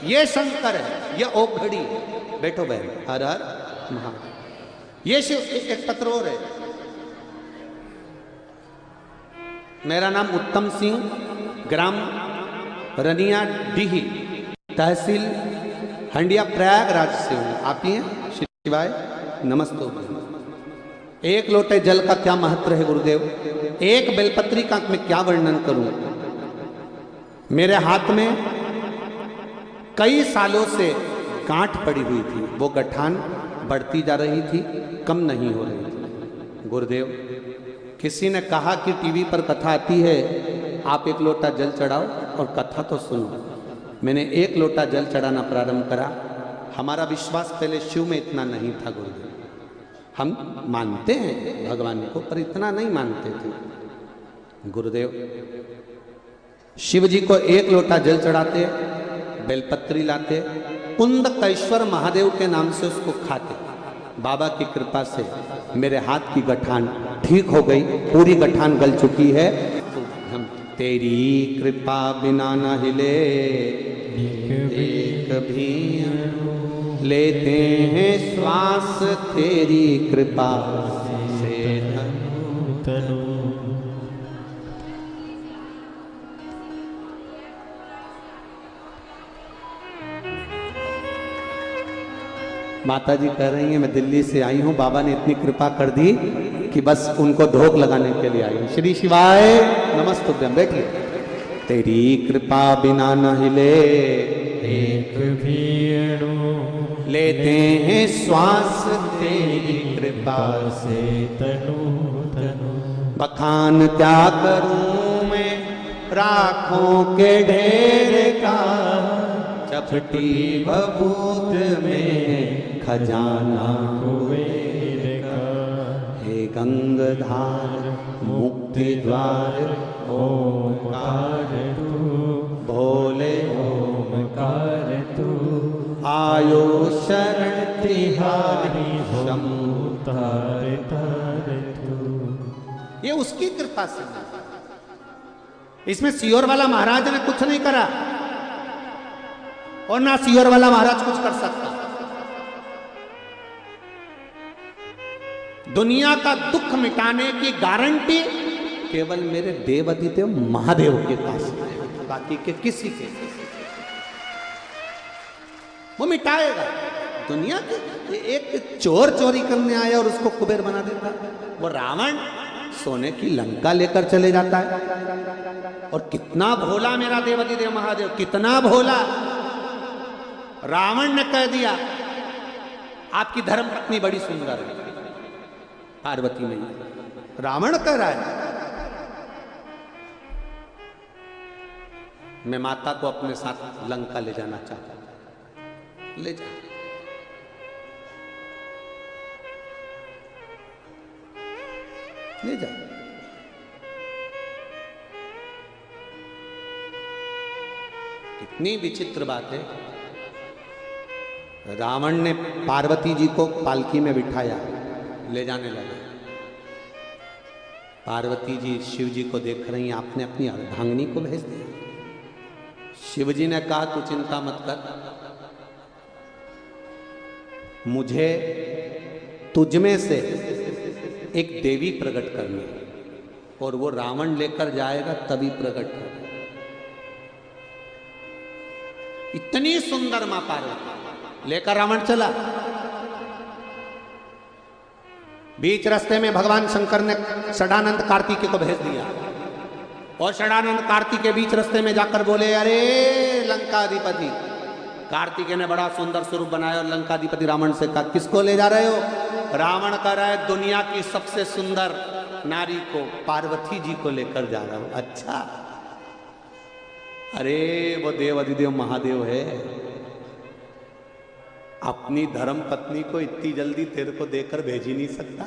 ये शंकर है, ये ओघड़ी है। बैठो बहन, हर हर महादेव। ये शिव। एक पत्र और है। मेरा नाम उत्तम सिंह, ग्राम रनिया डीही, तहसील हंडिया प्रयागराज से हूँ। आप ही हैं? श्री शिवाय नमस्ते। एक लोटे जल का क्या महत्व है गुरुदेव, एक बेलपत्री का मैं क्या वर्णन करूं। मेरे हाथ में कई सालों से गांठ पड़ी हुई थी, वो गठान बढ़ती जा रही थी, कम नहीं हो रही थी। गुरुदेव किसी ने कहा कि टीवी पर कथा आती है, आप एक लोटा जल चढ़ाओ और कथा तो सुनो। मैंने एक लोटा जल चढ़ाना प्रारंभ करा। हमारा विश्वास पहले शिव में इतना नहीं था गुरुदेव। हम मानते हैं भगवान को पर इतना नहीं मानते थे। गुरुदेव शिव जी को एक लोटा जल चढ़ाते, बेलपत्री लाते, कुंदकेश्वर महादेव के नाम से उसको खाते। बाबा की कृपा से मेरे हाथ की गठान ठीक हो गई, पूरी गठान गल चुकी है। तो हम तेरी कृपा बिना न हिले एक भी, लेते हैं श्वास तेरी कृपा से तनु। माता जी कह रही हैं मैं दिल्ली से आई हूं, बाबा ने इतनी कृपा कर दी कि बस उनको धोख लगाने के लिए आई हूं। श्री शिवाय नमस्तुभ्यं। बैठिए। तेरी कृपा बिना न हिले एक भी अणु, लेते हैं श्वास तेरी कृपा से तनु तनु। बखान क्या करूं मैं राखों के ढेर का, चपटी बबूत में खजाना कुबेर का। हे गंगधार मुक्ति द्वार ओमकार तू, भोले ओमकार तू। आयो शरण तिहारी तार तार तू। ये उसकी कृपा से, इसमें सियोर वाला महाराज ने कुछ नहीं करा और ना सियोर वाला महाराज कुछ कर सकता। दुनिया का दुख मिटाने की गारंटी केवल मेरे देवाधिदेव महादेव के पास है, बाकी के किसी के। वो मिटाएगा। दुनिया के एक चोर चोरी करने आया और उसको कुबेर बना देता, वो रावण सोने की लंका लेकर चले जाता है। और कितना भोला मेरा देवाधिदेव महादेव, कितना भोला। रावण ने कह दिया आपकी धर्म पत्नी बड़ी सुंदर है, पार्वती नहीं। रावण कह रहा है मैं माता को अपने साथ लंका ले जाना चाहता हूं। ले जा। ले जा। कितनी विचित्र बात है। रावण ने पार्वती जी को पालकी में बिठाया, ले जाने लगा। पार्वती जी शिव जी को देख रही हैं, आपने अपनी अर्धांगिनी को भेज दिया। शिव जी ने कहा तू चिंता मत कर, मुझे तुझ में से एक देवी प्रकट करनी है और वो रावण लेकर जाएगा तभी प्रकट होगा। इतनी सुंदर मां पार्वती लेकर रावण चला। बीच रास्ते में भगवान शंकर ने षडानंद कार्तिकेय को भेज दिया। और षडानंद कार्तिक के बीच रास्ते में जाकर बोले, अरे लंकाधिपति। कार्तिकेय ने बड़ा सुंदर स्वरूप बनाया और लंकाधिपति रावण से कहा, किसको ले जा रहे हो? रावण कह रहा है, दुनिया की सबसे सुंदर नारी को, पार्वती जी को लेकर जा रहा हूं। अच्छा, अरे वो देव अधिदेव महादेव है, अपनी धर्म पत्नी को इतनी जल्दी तेरे को देकर भेज ही नहीं सकता।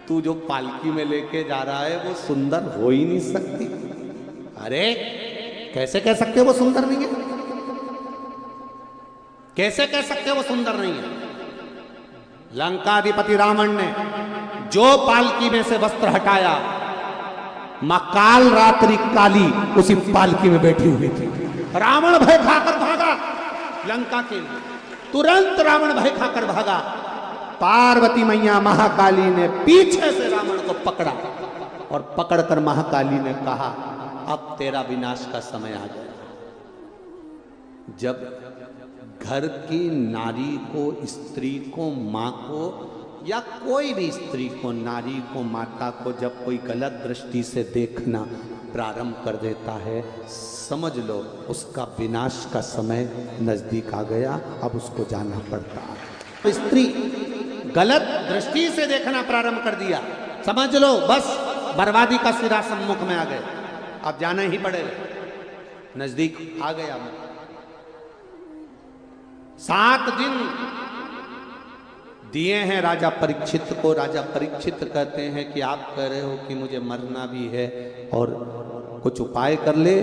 तू जो पालकी में लेके जा रहा है वो सुंदर हो ही नहीं सकती। अरे कैसे कह सकते हो वो सुंदर नहीं है? कैसे कह सकते हो वो सुंदर नहीं है? लंकाधिपति रावण ने जो पालकी में से वस्त्र हटाया, मां काल रात्रि काली उसी पालकी में बैठी हुई थी। रावण भय खाकर भागा लंका के लिए, तुरंत रावण भय खाकर भागा। पार्वती मैया महाकाली ने पीछे से रावण को पकड़ा और पकड़कर महाकाली ने कहा, अब तेरा विनाश का समय आ गया। जब घर की नारी को, स्त्री को, मां को, या कोई भी स्त्री को, नारी को, माता को जब कोई गलत दृष्टि से देखना प्रारंभ कर देता है, समझ लो उसका विनाश का समय नजदीक आ गया, अब उसको जाना पड़ता है। स्त्री गलत दृष्टि से देखना प्रारंभ कर दिया, समझ लो बस बर्बादी का सिरा सम्मुख में आ गया, अब जाना ही पड़ेगा, नजदीक आ गया। 7 दिन दिए हैं राजा परीक्षित को। राजा परीक्षित कहते हैं कि आप कह रहे हो कि मुझे मरना भी है और कुछ उपाय कर ले,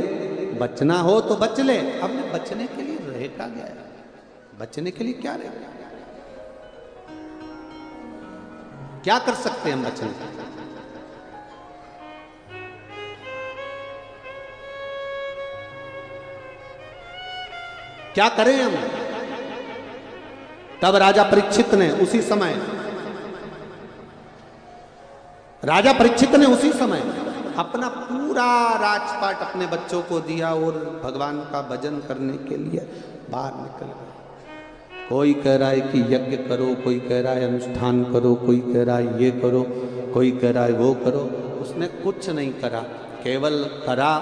बचना हो तो बच ले। अब बचने के लिए रह क्या गया है? बचने के लिए क्या रह गया? क्या कर सकते हैं हम बचने के लिए? क्या करें हम? तब राजा परीक्षित ने उसी समय अपना पूरा राजपाट अपने बच्चों को दिया और भगवान का भजन करने के लिए बाहर निकल गए। कोई कह रहा है कि यज्ञ करो, कोई कह रहा है अनुष्ठान करो, कोई कह रहा है ये करो, कोई कह रहा है वो करो। उसने कुछ नहीं करा, केवल करा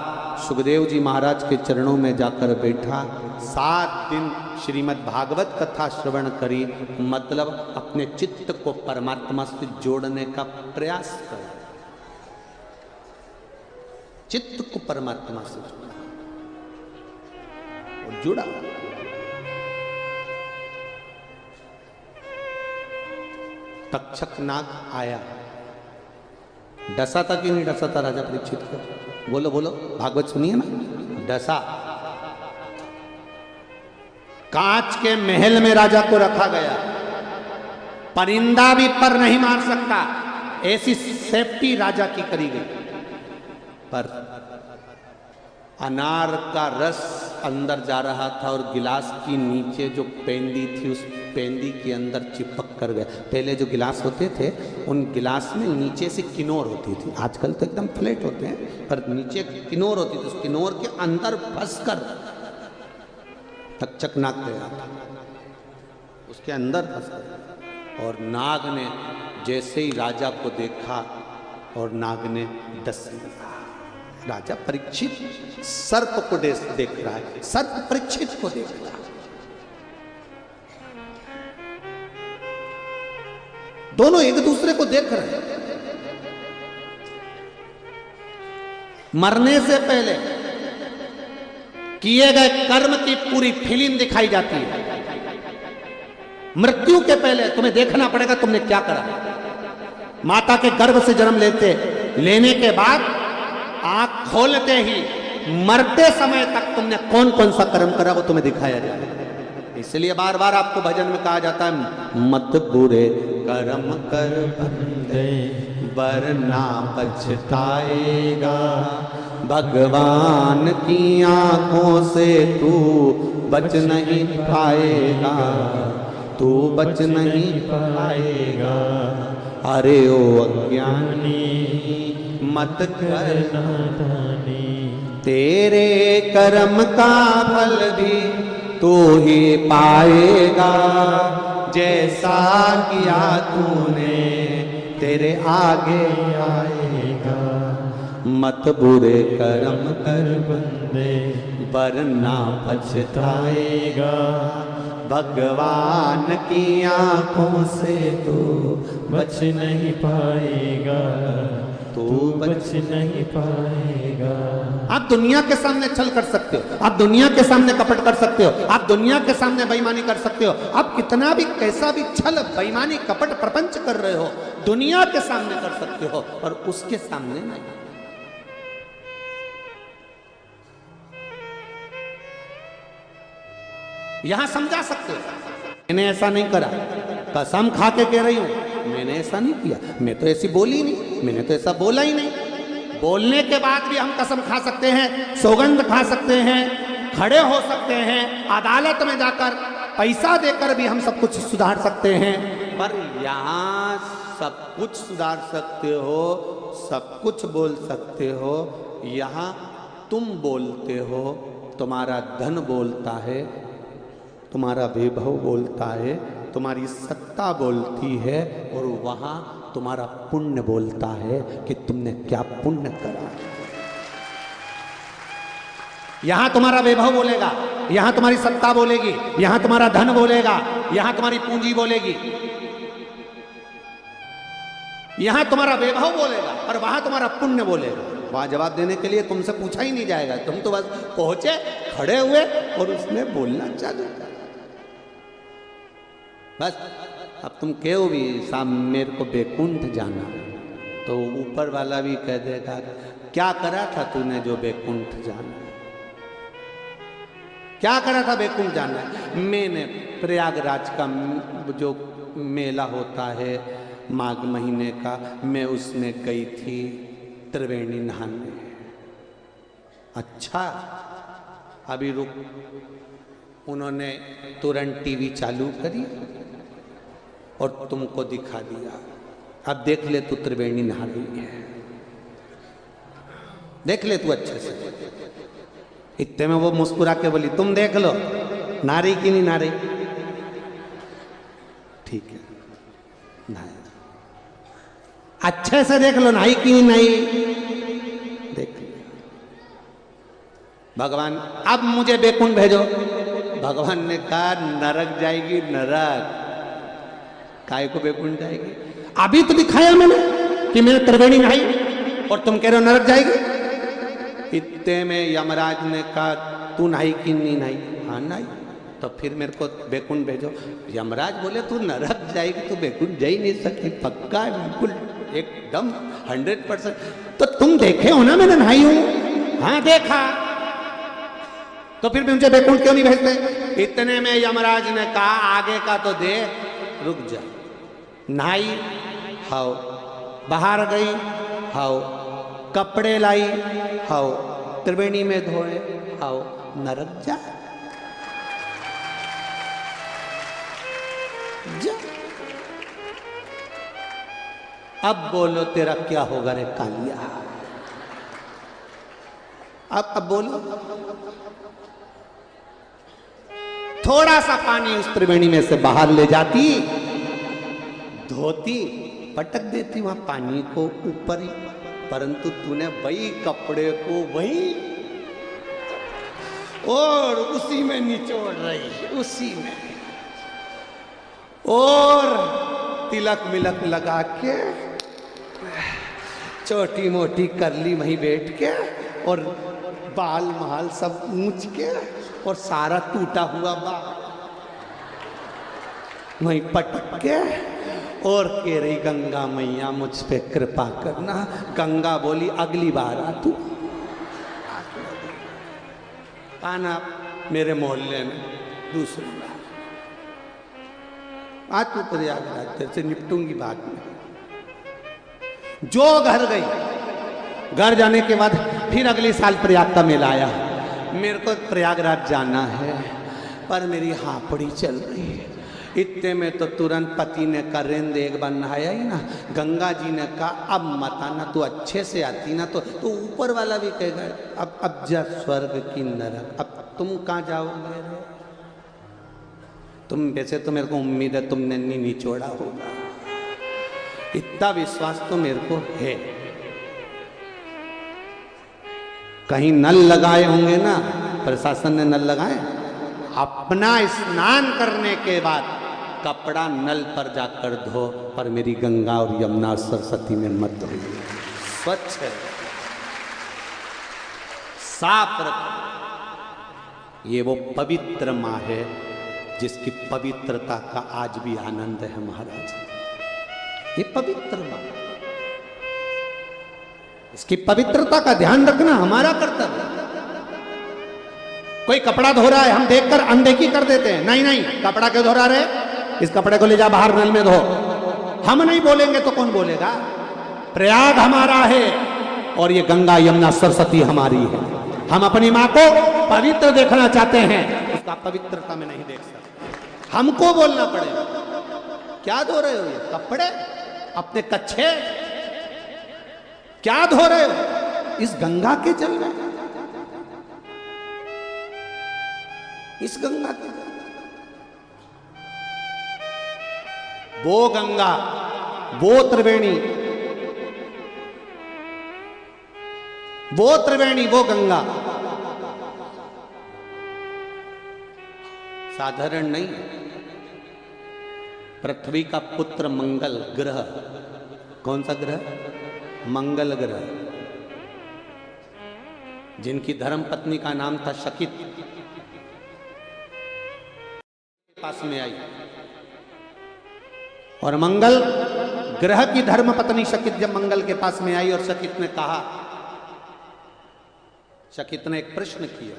सुखदेव जी महाराज के चरणों में जाकर बैठा। 7 दिन श्रीमद् भागवत कथा श्रवण करी, मतलब अपने चित्त को परमात्मा से जोड़ने का प्रयास करा, चित्त को परमात्मा से जुड़ा। तक्षक नाग आया, डसा था कि नहीं डसा था राजा परीक्षित को? बोलो बोलो, भागवत सुनिए ना। डसा। कांच के महल में राजा को रखा गया, परिंदा भी पर नहीं मार सकता, ऐसी सेफ्टी राजा की करी गई। पर अनार का रस अंदर जा रहा था और गिलास की नीचे जो पेंदी थी उस पेंदी के अंदर चिपक कर गया। पहले जो गिलास होते थे उन गिलास में नीचे से किनोर होती थी, आजकल तो एकदम फ्लैट होते हैं, पर नीचे किनोर होती थी। उस किनोर के अंदर फंस कर तक्षक नाग गया था, उसके अंदर फंस गया। और नाग ने जैसे ही राजा को देखा और नाग ने डस लिया। राजा परीक्षित सर्प को देख रहा है, सर्प परीक्षित को देख रहा है। दोनों एक दूसरे को देख रहे हैं। मरने से पहले किए गए कर्म की पूरी फिल्म दिखाई जाती है। मृत्यु के पहले तुम्हें देखना पड़ेगा तुमने क्या करा। माता के गर्भ से जन्म लेने के बाद आंख खोलते ही मरते समय तक तुमने कौन कौन सा कर्म करा वो तुम्हें दिखाया जाएगा। इसलिए बार बार आपको भजन में कहा जाता है, मत बुरे कर्म कर बंदे वरना पछताएगा, भगवान की आंखों से तू बच नहीं पाएगा, तू बच नहीं पाएगा। अरे ओ अज्ञानी मत करना दानी, तेरे कर्म का फल भी तू ही पाएगा, जैसा किया तूने तेरे आगे आएगा। मत बुरे कर्म कर बंदे, वरना पछताएगा। भगवान की आंखों से तू बच नहीं पाएगा, तू बच नहीं पाएगा। आप दुनिया के सामने छल कर सकते हो, आप दुनिया के सामने कपट कर सकते हो, आप दुनिया के सामने बेईमानी कर सकते हो, आप कितना भी कैसा भी छल बेईमानी कपट प्रपंच कर रहे हो, दुनिया के सामने कर सकते हो, और उसके सामने नहीं। यहां समझा सकते हो, मैंने ऐसा नहीं करा, कसम खा के कह रही हूं, मैंने ऐसा नहीं किया, मैं तो ऐसी बोली नहीं, मैंने तो ऐसा बोला ही नहीं। बोलने के बाद भी हम कसम खा सकते हैं, सौगंध खा सकते हैं, खड़े हो सकते हैं, अदालत में जाकर पैसा देकर भी हम सब कुछ सुधार सकते हैं, पर यहां सब कुछ सुधार सकते हो, सब कुछ बोल सकते हो, यहां तुम बोलते हो, तुम्हारा धन बोलता है, तुम्हारा वैभव बोलता है, तुम्हारी सत्ता बोलती है, और वहां तुम्हारा पुण्य बोलता है कि तुमने क्या पुण्य करा। यहां तुम्हारा वैभव बोलेगा, यहां तुम्हारी सत्ता बोलेगी, यहां तुम्हारा धन बोलेगा, यहां तुम्हारी पूंजी बोलेगी, यहां तुम्हारा वैभव बोलेगा, और वहां तुम्हारा पुण्य बोलेगा। वहां जवाब देने के लिए तुमसे पूछा ही नहीं जाएगा, तुम तो बस पहुंचे, खड़े हुए, और उसने बोलना चालू कर, बस। अब तुम कहो भी साहब मेरे को बैकुंठ जाना, तो ऊपर वाला भी कह देगा क्या करा था तूने जो बैकुंठ जाना, क्या करा था बैकुंठ जाना। मैंने प्रयागराज का जो मेला होता है माघ महीने का, मैं उसमें गई थी त्रिवेणी नहाने। अच्छा, अभी रुक, उन्होंने तुरंत टीवी चालू करी और तुमको दिखा दिया, अब देख ले तू त्रिवेणी नहा रही है, देख ले तू अच्छे से। इतने में वो मुस्कुरा के बोली तुम देख लो नारी की नहीं नारी, ठीक है नहाए, अच्छे से देख लो नहाई की नहीं, देख लो। भगवान अब मुझे बैकुंठ भेजो, भगवान ने कहा नरक जाएगी, नरक, काय को बैकुंठ जाएगी। अभी तो दिखाया मैंने कि मैंने त्रिवेणी नहाई, और तुम कह रहे हो नरक जाएगी। इतने में यमराज ने कहा तू नहाई कि नहीं नहाई, हाँ नहाई, तो फिर मेरे को बैकुंठ भेजो। यमराज बोले तू नरक जाएगी, तू बैकुंठ जा ही नहीं सकती, पक्का बिल्कुल एकदम 100%। तो तुम देखे हो ना मैंने नहाई हूं, हाँ देखा, तो फिर मुझे बैकुंठ क्यों नहीं भेजते। इतने में यमराज ने कहा आगे का तो देख, रुक जा, नहाई, हाओ, बाहर गई, हाओ, कपड़े लाई, हाओ, त्रिवेणी में धोए, हाओ, नरक जा, जा। अब बोलो तेरा क्या होगा रे कालिया, अब बोलो। थोड़ा सा पानी उस त्रिवेणी में से बाहर ले जाती, धोती, पटक देती वहां पानी को ऊपर ही, परंतु तूने वही कपड़े को वही और उसी में निचोड़ रही, उसी में, और तिलक मिलक लगा के, छोटी मोटी कर ली वहीं बैठ के, और बाल महाल सब ऊंच के, और सारा टूटा हुआ बाल वहीं पटक के, और कह रही गंगा मैया मुझ पे कृपा करना। गंगा बोली अगली बार आ तू, आना मेरे मोहल्ले में दूसरी बार, आज तू प्रयागराज तेरे से निपटूंगी बाद में। जो घर गई, घर जाने के बाद फिर अगले साल प्रयाग का मेला आया, मेरे को प्रयागराज जाना है, पर मेरी हापड़ी चल रही है। इतने में तो तुरंत पति ने कहा रेंद एक बार नहाया ही ना, गंगा जी ने कहा अब मत आना, तू अच्छे से आती ना तो ऊपर वाला भी कहेगा अब जा स्वर्ग की नरक, अब तुम कहाँ जाओगे रे? तुम वैसे तो मेरे को उम्मीद है तुमने नहीं निचोड़ा होगा, इतना विश्वास तो मेरे को है। कहीं नल लगाए होंगे ना, प्रशासन ने नल लगाए। अपना स्नान करने के बाद कपड़ा नल पर जाकर धो, पर मेरी गंगा और यमुना और सरस्वती में मत धो। स्वच्छ है, साफ रखो। ये वो पवित्र माँ है जिसकी पवित्रता का आज भी आनंद है महाराज। ये पवित्र माँ, इसकी पवित्रता का ध्यान रखना हमारा कर्तव्य। कोई कपड़ा धो रहा है, हम देखकर अनदेखी कर देते हैं। नहीं नहीं, कपड़ा क्यों धो रहा है, इस कपड़े को ले जा बाहर नल में धो। हम नहीं बोलेंगे तो कौन बोलेगा? प्रयाग हमारा है और ये गंगा यमुना सरस्वती हमारी है। हम अपनी माँ को पवित्र देखना चाहते हैं, उसका पवित्रता में नहीं देख सकते। हमको बोलना पड़ेगा। क्या धो रहे हो ये कपड़े, अपने कच्छे क्या धो रहे हो? इस गंगा के जल में, इस गंगा के जल। वो गंगा, वो त्रिवेणी, वो त्रिवेणी, वो गंगा साधारण नहीं। पृथ्वी का पुत्र मंगल ग्रह, कौन सा ग्रह? मंगल ग्रह, जिनकी धर्म पत्नी का नाम था शकित, पास में आई। और मंगल ग्रह की धर्म पत्नी शकित जब मंगल के पास में आई और शकित ने कहा, शकित ने एक प्रश्न किया,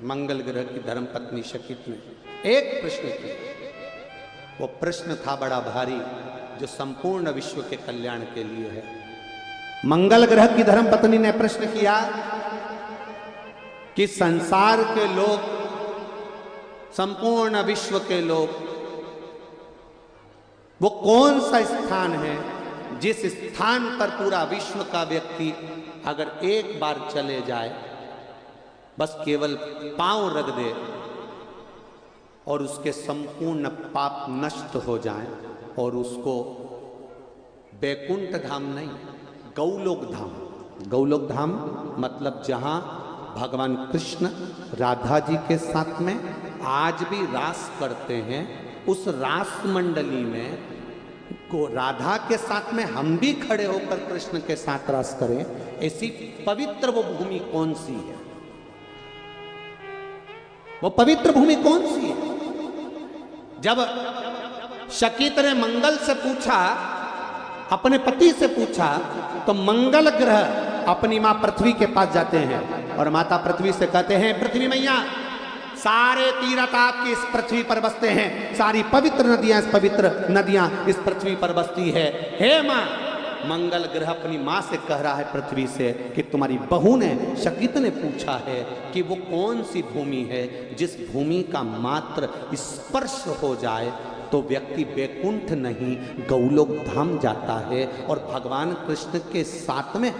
मंगल ग्रह की धर्म पत्नी शकित ने एक प्रश्न किया। वो प्रश्न था बड़ा भारी, जो संपूर्ण विश्व के कल्याण के लिए है। मंगल ग्रह की धर्म पत्नी ने प्रश्न किया कि संसार के लोग, संपूर्ण विश्व के लोग, वो कौन सा स्थान है जिस स्थान पर पूरा विश्व का व्यक्ति अगर एक बार चले जाए, बस केवल पांव रख दे और उसके संपूर्ण पाप नष्ट हो जाएं, और उसको बैकुंठ धाम नहीं, गौलोक धाम। गौलोक धाम मतलब जहां भगवान कृष्ण राधा जी के साथ में आज भी रास करते हैं, उस रास मंडली में को राधा के साथ में हम भी खड़े होकर कृष्ण के साथ रास करें, ऐसी पवित्र वो भूमि कौन सी है? वो पवित्र भूमि कौन सी है? जब शकीत ने मंगल से पूछा, अपने पति से पूछा, तो मंगल ग्रह अपनी मां पृथ्वी के पास जाते हैं और माता पृथ्वी से कहते हैं, पृथ्वी मैया, सारे तीर्थ आपकी इस पृथ्वी पर बसते हैं, सारी पवित्र नदियां, इस पवित्र नदियां इस पृथ्वी पर बसती है। हे मां, मंगल ग्रह अपनी मां से कह रहा है पृथ्वी से कि तुम्हारी बहू ने, शकीत ने पूछा है कि वो कौन सी भूमि है जिस भूमि का मात्र स्पर्श हो जाए तो व्यक्ति बैकुंठ नहीं गौलोक धाम जाता है और भगवान कृष्ण के साथ में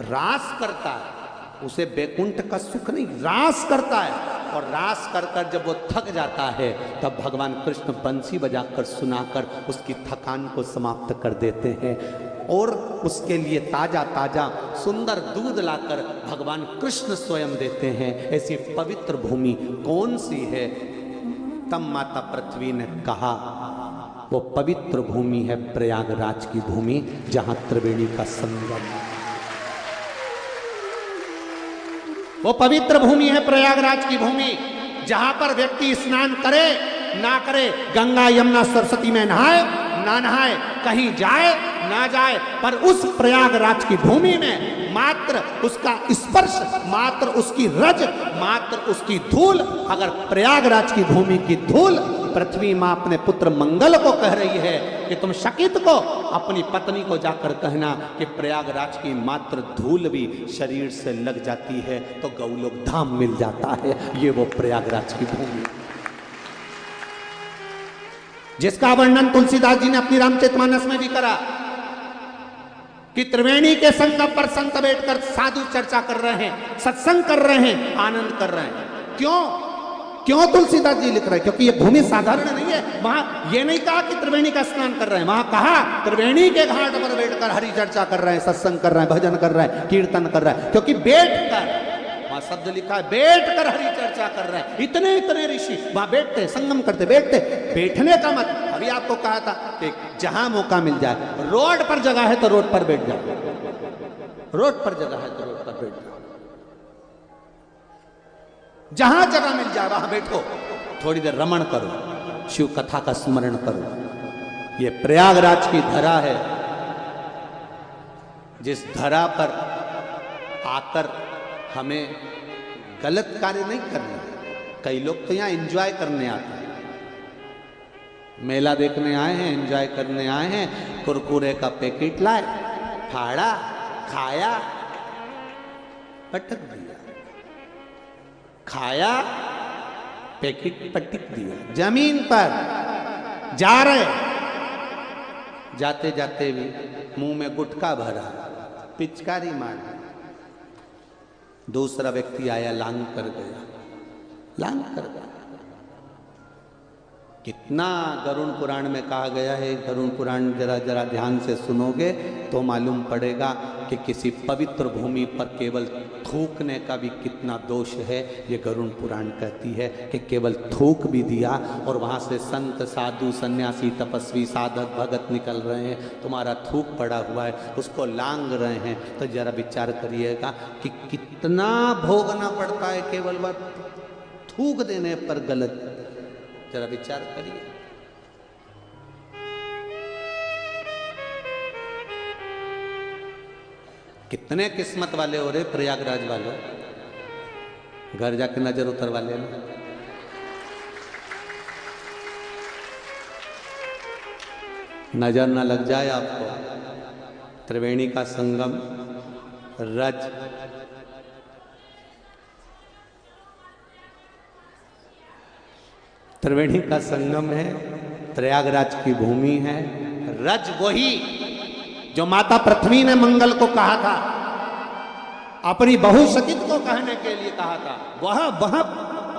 रास करता है। उसे बैकुंठ का सुख नहीं, रास करता है। और रास कर कर जब वो थक जाता है तब भगवान कृष्ण बंसी बजाकर सुनाकर उसकी थकान को समाप्त कर देते हैं और उसके लिए ताजा ताजा सुंदर दूध लाकर भगवान कृष्ण स्वयं देते हैं। ऐसी पवित्र भूमि कौन सी है? तब माता पृथ्वी ने कहा, वो पवित्र भूमि है प्रयागराज की भूमि, जहां त्रिवेणी का संगम। वो पवित्र भूमि है प्रयागराज की भूमि, जहां पर व्यक्ति स्नान करे ना करे, गंगा यमुना सरस्वती में नहाए ना नहाए, कहीं जाए ना जाए, पर उस प्रयागराज की भूमि में मात्र उसका स्पर्श, मात्र उसकी रज, मात्र उसकी धूल, अगर प्रयागराज की भूमि की धूल पृथ्वी मां अपने पुत्र मंगल को कह रही है कि तुम शकीत को, अपनी पत्नी को जाकर कहना कि प्रयागराज की मात्र धूल भी शरीर से लग जाती है तो गौलोक धाम मिल जाता है। ये वो प्रयागराज की भूमि जिसका वर्णन तुलसीदास जी ने अपनी रामचरितमानस में भी करा कि त्रिवेणी के संगम पर संत बैठकर साधु चर्चा कर रहे हैं, सत्संग कर रहे हैं, आनंद कर रहे हैं। क्यों? क्यों तुलसीदास जी लिख रहे हैं? क्योंकि ये भूमि साधारण नहीं है। वहां ये नहीं कहा कि त्रिवेणी का स्नान कर रहे हैं, वहां कहा त्रिवेणी के घाट पर बैठकर हरि चर्चा कर रहे हैं, सत्संग कर रहे हैं, भजन कर रहे हैं, कीर्तन कर रहे हैं। क्योंकि बैठकर, वहां शब्द लिखा है बैठकर हरि चर्चा कर रहे हैं। इतने इतने ऋषि वहां बैठते, संगम करते, बैठते। बैठने का मत, अभी आपको कहा था कि जहां मौका मिल जाए, रोड पर जगह है तो रोड पर बैठ जाओ, रोड पर जगह है तो रोड पर बैठ जाओ, जहां जगह मिल जाए वहां बैठो, थोड़ी देर रमण करो, शिव कथा का स्मरण करो। ये प्रयागराज की धरा है, जिस धरा पर आकर हमें गलत कार्य नहीं करना। कई लोग तो यहां एंजॉय करने आते हैं, मेला देखने आए हैं, एंजॉय करने आए हैं, कुरकुरे का पैकेट लाए, फाड़ा, खाया, पटक दिया, खाया, पैकेट पटक दिया, जमीन पर जा रहे, जाते जाते भी मुंह में गुटखा भरा, पिचकारी मार, दूसरा व्यक्ति आया, लांग कर गया, लांग कर गया। कितना गरुड़ पुराण में कहा गया है, गरुड़ पुराण जरा जरा ध्यान से सुनोगे तो मालूम पड़ेगा कि किसी पवित्र भूमि पर केवल थूकने का भी कितना दोष है। ये गरुड़ पुराण कहती है कि केवल थूक भी दिया और वहाँ से संत साधु सन्यासी तपस्वी साधक भगत निकल रहे हैं, तुम्हारा थूक पड़ा हुआ है, उसको लांग रहे हैं, तो जरा विचार करिएगा कि कितना भोगना पड़ता है केवल वह थूक देने पर गलत। जरा विचार करिए। कितने किस्मत वाले हो रहे प्रयागराज वालों, घर जाके नजर उतरवा लेना। नजर ना लग जाए आपको। त्रिवेणी का संगम, रज, त्रिवेणी का संगम है, प्रयागराज की भूमि है। रज वही जो माता पृथ्वी ने मंगल को कहा था, अपनी बहु सकित को कहने के लिए कहा था, वह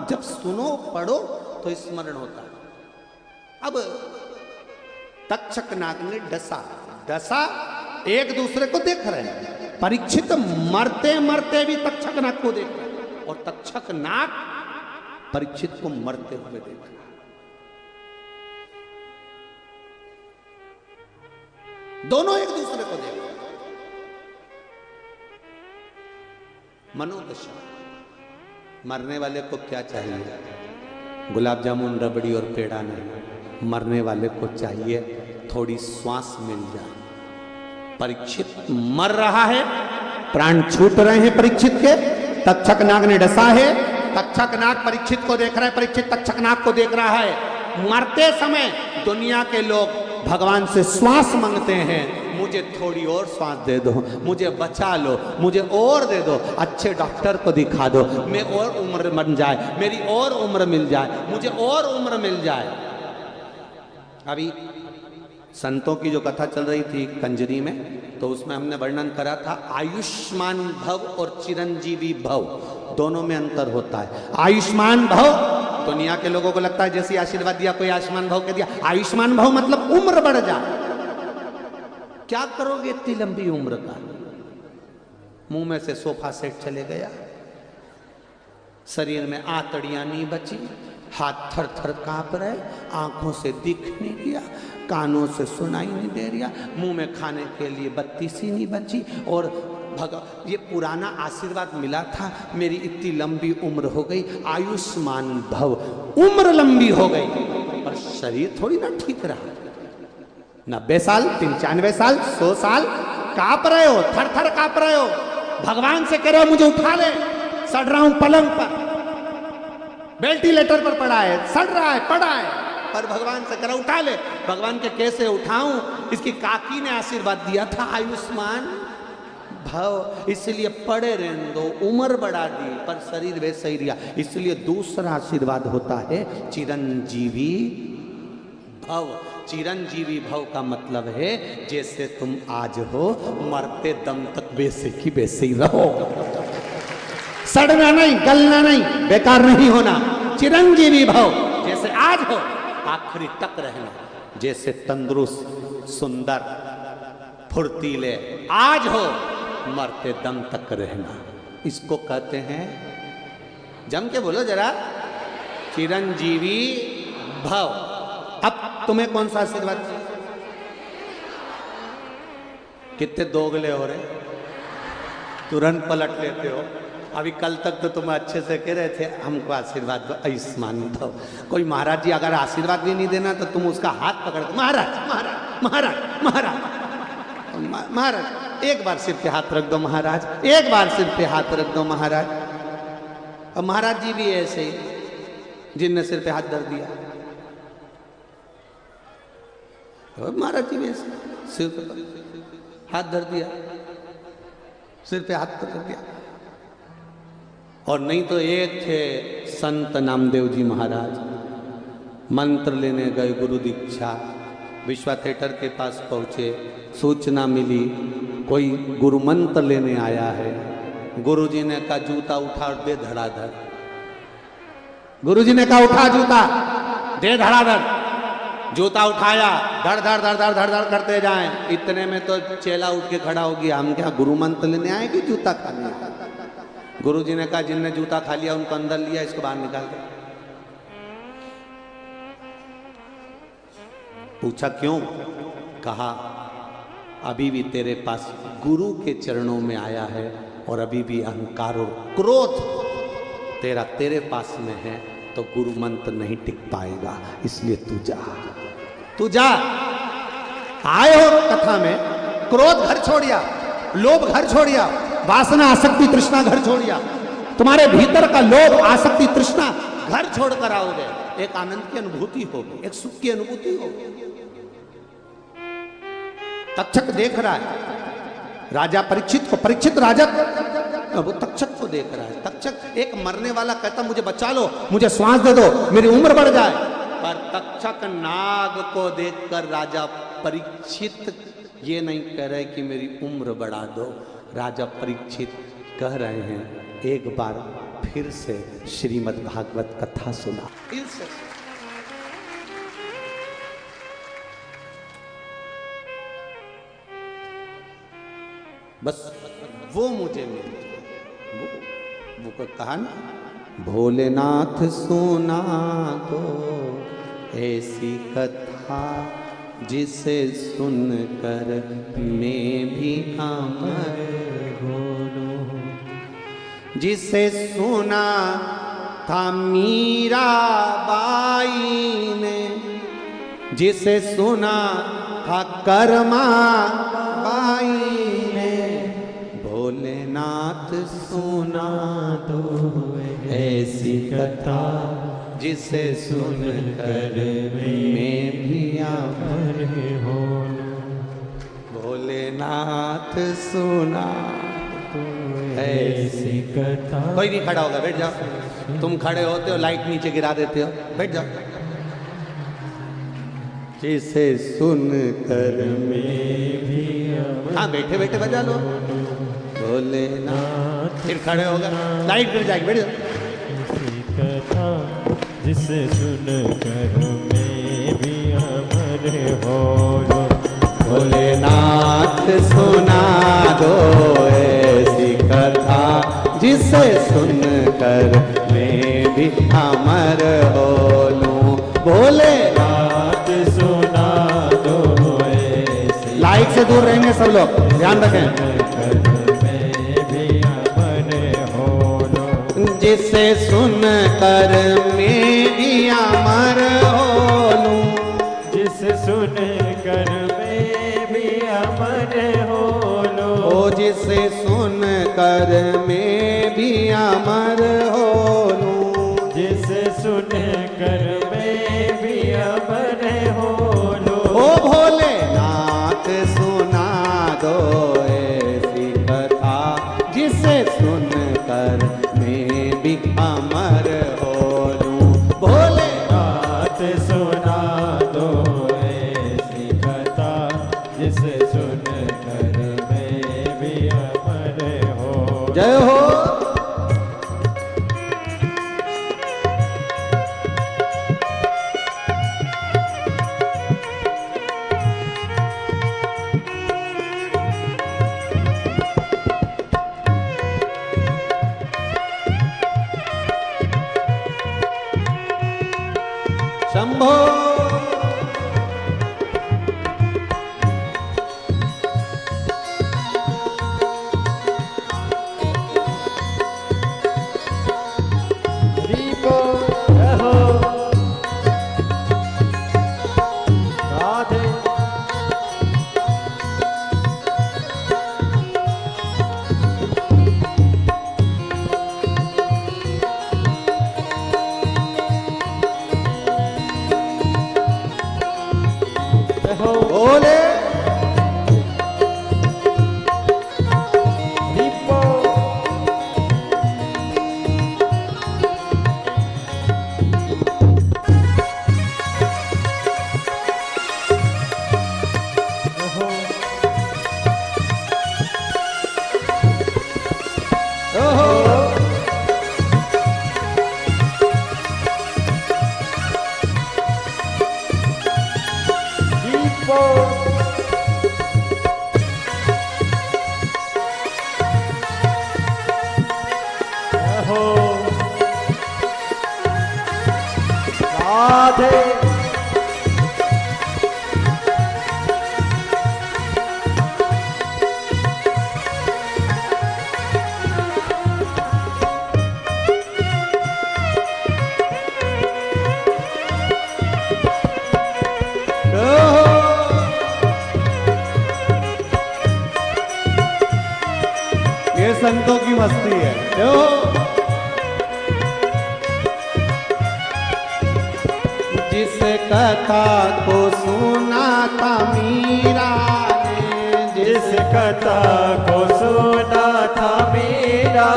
जब सुनो पढ़ो तो स्मरण होता है। अब तक्षक नाग ने डसा, एक दूसरे को देख रहे हैं। परीक्षित मरते मरते भी तक्षक नाग को देख रहे हैं और तक्षक नाग परीक्षित को मरते हुए देख रहा है। दोनों एक दूसरे को देख रहे हैं। मनोदशा। मरने वाले को क्या चाहिए? गुलाब जामुन, रबड़ी और पेड़ा नहीं। मरने वाले को चाहिए थोड़ी श्वास मिल जाए। परीक्षित मर रहा है, प्राण छूट रहे हैं परीक्षित के। तक्षक नाग ने डसा है, तक्षक नाग परीक्षित को देख रहा है, परीक्षित तक्षक नाग को देख रहा है। मरते समय दुनिया के लोग भगवान से श्वास मांगते हैं, मुझे थोड़ी और श्वास दे दो, मुझे बचा लो, मुझे और दे दो, अच्छे डॉक्टर को दिखा दो, मैं और उम्र बन जाए, मेरी और उम्र मिल जाए, मुझे और उम्र मिल जाए। अभी संतों की जो कथा चल रही थी कंजरी में, तो उसमें हमने वर्णन करा था आयुष्मान भव और चिरंजीवी भव, दोनों में अंतर होता है। आयुष्मान भव दुनिया के लोगों को लगता है जैसे आशीर्वाद दिया कोई आयुष्मान भव कह दिया। आयुष्मान भव मतलब उम्र बढ़ जाए। क्या करोगे इतनी लंबी उम्र का? मुंह में से सोफा सेट चले गया, शरीर में आंतड़ियां नहीं बची, हाथ थर थर कांप रहे, आंखों से दिख नहीं दिया, कानों से सुनाई नहीं दे रहा, मुंह में खाने के लिए बत्ती सी नहीं बची, और ये पुराना आशीर्वाद मिला था, मेरी इतनी लंबी उम्र हो गई, आयुष्मान भव, उम्र लंबी हो गई, पर शरीर थोड़ी ना ठीक रहा। 90 साल, 95 साल, 100 साल कांप रहे हो, थर थर कांप रहे हो, भगवान से कह रहे हो मुझे उठा ले, सड़ रहा हूं पलंग पर, वेंटिलेटर पर पड़ा है, सड़ रहा है, पड़ा है, पर भगवान से कह रहा उठा ले। भगवान के कैसे उठाऊं? इसकी काकी ने आशीर्वाद दिया था आयुष्मान भव, इसलिए पड़े रहने दो, उम्र बढ़ा दी, पर शरीर वैसे ही रहा। इसलिए दूसरा आशीर्वाद होता है चिरंजीवी भव। चिरंजीवी भव का मतलब है जैसे तुम आज हो, मरते दम तक वैसे की वैसे ही रहो, सड़ना नहीं, गलना नहीं, बेकार नहीं होना। चिरंजीवी भव, जैसे आज हो आखिरी तक रहना, जैसे तंदुरुस्त सुंदर फुर्तीले आज हो मरते दम तक रहना। इसको कहते हैं, जम के बोलो जरा, चिरंजीवी भव। अब तुम्हें कौन सा आशीर्वाद चाहिए? कितने दोगले हो रहे, तुरंत पलट लेते हो। अभी कल तक तो तुम अच्छे से कह रहे थे हमको आशीर्वाद दो, आयुष्मान भव। कोई महाराज जी अगर आशीर्वाद भी नहीं देना तो तुम उसका हाथ पकड़ के महाराज महाराज महाराज महाराज महाराज, एक बार सिर पे हाथ रख दो महाराज, एक बार सिर पे हाथ रख दो महाराज। और महाराज जी भी ऐसे ही जिनने सिर पे हाथ धर दिया, और महाराज जी भी ऐसे सिर पे हाथ धर दिया, सिर पे हाथ धर दिया। और नहीं तो एक थे संत नामदेव जी महाराज, मंत्र लेने गए गुरु दीक्षा, विश्वा थिएटर के पास पहुंचे, सूचना मिली कोई गुरु मंत्र लेने आया है। गुरुजी ने कहा जूता उठा और दे धड़ाधड़। गुरुजी ने कहा उठा जूता दे धड़ाधड़। जूता उठाया, धड़ धड़ धड़ धड़ धड़ धड़ करते जाएं। इतने में तो चेला उठ के खड़ा हो गया, हम क्या गुरु मंत्र लेने आए कि जूता खाने? गुरुजी ने कहा जिनने जूता खा लिया उनको अंदर लिया, इसको बाहर निकाल दो। पूछा क्यों? कहा अभी भी तेरे पास गुरु के चरणों में आया है और अभी भी अहंकार और क्रोध तेरे पास में है, तो गुरु मंत्र नहीं टिक पाएगा, इसलिए तू जा। आए हो कथा में, क्रोध घर छोड़िया, लोभ घर छोड़िया, वासना आसक्ति तृष्णा घर छोड़िया। तुम्हारे भीतर का लोभ आसक्ति तृष्णा घर छोड़कर आओगे, एक आनंद की अनुभूति होगी, एक सुख की अनुभूति होगी। तक्षक देख रहा है राजा परीक्षित को, परीक्षित राजा वो तक्षक को देख रहा है। तक्षक एक मरने वाला कहता मुझे बचा लो, मुझे श्वास दे दो, मेरी उम्र बढ़ जाए। पर तक्षक नाग को देखकर राजा परीक्षित ये नहीं कह रहे कि मेरी उम्र बढ़ा दो। राजा परीक्षित कह रहे हैं एक बार फिर से श्रीमद् भागवत कथा सुना। बस वो मुझे मिल, वो कहा ना, भोलेनाथ सुना दो ऐसी कथा जिसे सुनकर मैं भी अमर हो लूं। जिसे सुना था मीरा बाई ने, जिसे सुना था कर्मा बाई ने, भोलेनाथ सुना दो ऐसी कथा जिसे सुनकर मैं भी अमर हो लूं। भोलेनाथ सुना दो ऐसी कथा। कोई नहीं खड़ा होगा, बैठ जाओ। तुम खड़े होते हो लाइट नीचे गिरा देते हो, बैठ जाओ। जिसे सुनकर मैं भी, हाँ बैठे बैठे बजा लो। भोलेनाथ, फिर खड़े होगा, लाइट गिर जाएगी, बैठ जाओ। कथा जिसे सुनकर मैं भी अमर हो लूं। भोलेनाथ सुना दो ऐसी कथा जिसे सुनकर मैं भी अमर हो लूं। भोलेनाथ सुना दो ऐसी, लाइट से दूर रहेंगे सब लोग, ध्यान रखें। जिसे सुनकर मैं भी अमर हो लूं। जिसे सुनकर मैं भी अमर हो लूं। ओ जिसे सुनकर मैं भी अमर हो लूं। जिसे सुनकर मैं भी अमर हो लूं। ओ भोलेनाथ सुना दो ऐसी कथा जिसे सुनकर भी अमर हो लूं। भोलेनाथ सुना दो ऐसी कथा जिसे सुनकर मैं भी अमर हो। जय हो। संतों की मस्ती है। जो जिस कथा को सुना था मीरा ने, जिस कथा को सुना था मीरा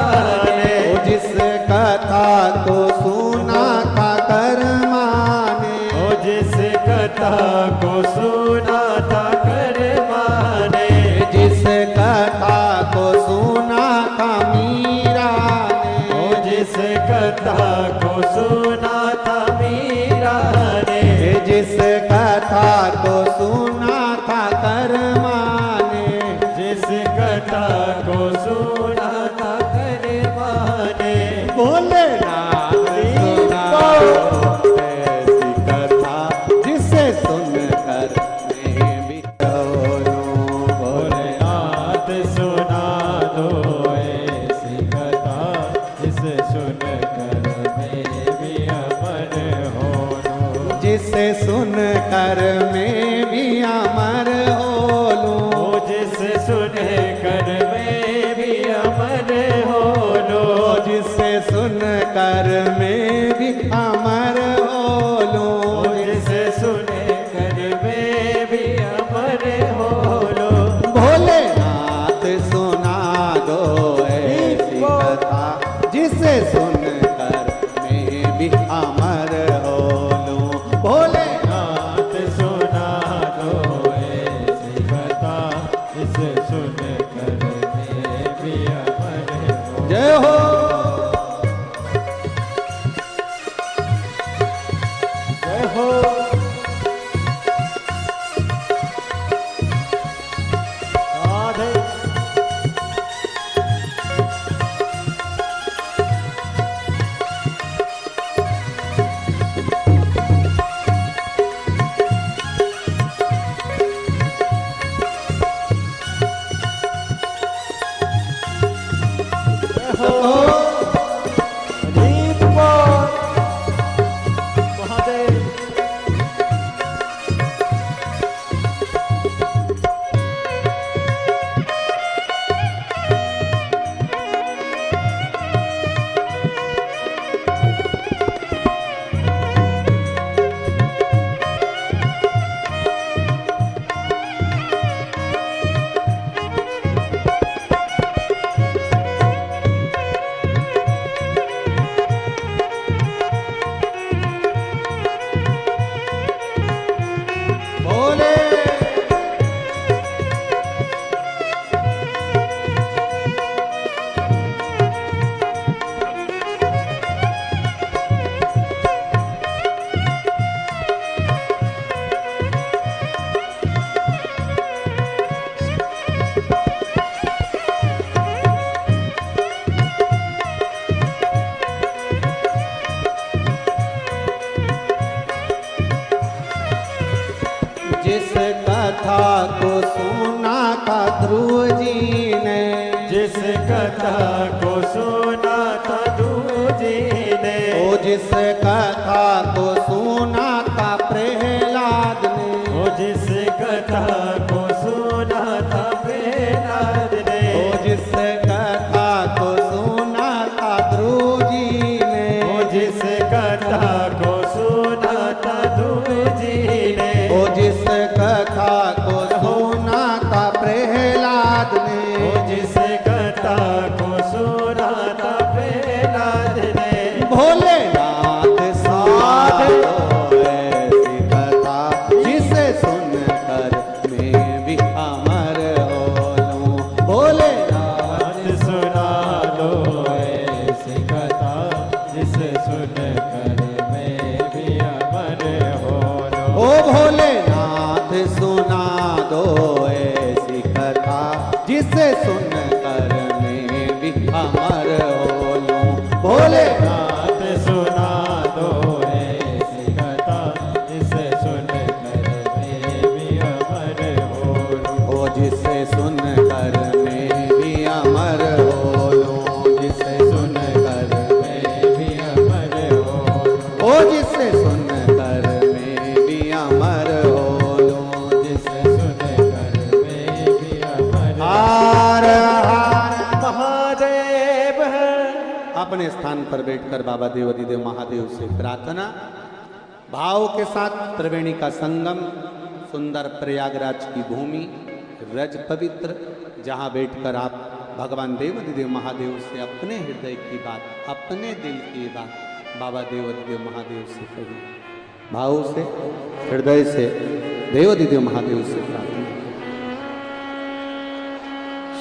ने, जिस कथा को सुना था कर्मा ने, जिस कथा को सुना था कर्मा ने, जिस कथा को सुना था मीरा ने, जिस कथा को सुना था मीरा ने, जिस कथा को सुना था कर्मा ने, जिस कथा को सुना था कर्मा ने, बोले नाथ सुना ऐसी कथा जिसे सुनकर मैं भी डोलूं। बोले नाथ सुना दो ऐसी कथा जिसे सुनकर मैं भी अमर हो लूं, जिसे सुनकर मैं भी अमर हो लूं, जिसे सुनकर मैं भी अमर हो लूं, जिसे सुनकर मैं भी अमर हो लूं, जिसे सुनकर मैं भी अमर हो लूं। भोलेनाथ सुना दो ऐसी कथा जिसे सुनकर मैं भी अमर हो लूं। भोलेनाथ नाथ सुना दो ऐसी कथा जिसे सुनकर मैं भी अमर हो। जय हो। जय हो। राधे। जय हो। दीप महादेव। भोले जिस कथा को सुना था ध्रुव जी ने, जिस कथा को सुना था दूजी ने, ओ जिस कथा को सुना था प्रहलाद ने, ओ जिस कथा को सुना था प्रहलाद ने, ओ जिस कथा को सुना था ध्रुव जी ने, ओ जिस कथा को सुना था दूजी ने, ओ जिस कथा को सुना था प्रहलाद ने, ओ जिस कथा को सुना था प्रहलाद ने, भोलेनाथ सुना दो ऐसी कथा जिसे सुनकर मैं भी अमर हो लूं। भोलेनाथ नाथ सुना दो ऐसी कथा जिसे सुनकर मैं भी अमर हो लूं। ओ भोलेनाथ सुना दो ऐसी कथा जिसे सुनकर मैं भी अमर हो लूं। भोलेनाथ नाथ सुना दो ऐसी कथा जिसे सुनकर मैं भी अमर हो लूं। ओ जिसे सुनकर मैं भी अमर हो लूं, जिसे सुनकर मैं भी अमर हो लूं। ओ जिसे सुनकर मैं भी अमर हो लूं, जिसे सुनकर मैं भी अमर हार हार महादेव। अपने स्थान पर बैठकर बाबा देवाधिदेव महादेव से प्रार्थना भाव के साथ त्रिवेणी का संगम, सुंदर प्रयागराज की भूमि, रज पवित्र, जहाँ बैठकर आप भगवान देवाधिदेव महादेव से अपने हृदय की बात, अपने दिल की बात बाबा देवाधिदेव महादेव से कही। भाव से, हृदय से देवाधिदेव महादेव से प्रार्थना।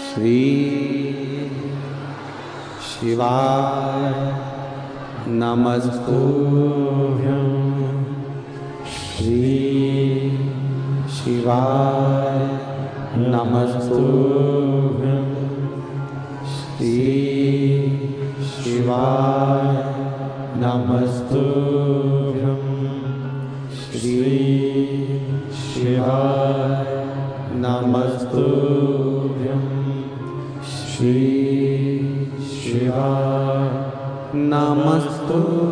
श्री शिवाय नमस्तुभ्यं, श्री शिवाय नमस्तुभ्यं, श्री शिवाय नमस्तुभ्यं, श्री शिवाय नमस्तुभ्यं, श्री शिवाय नमस्तुभ्यं।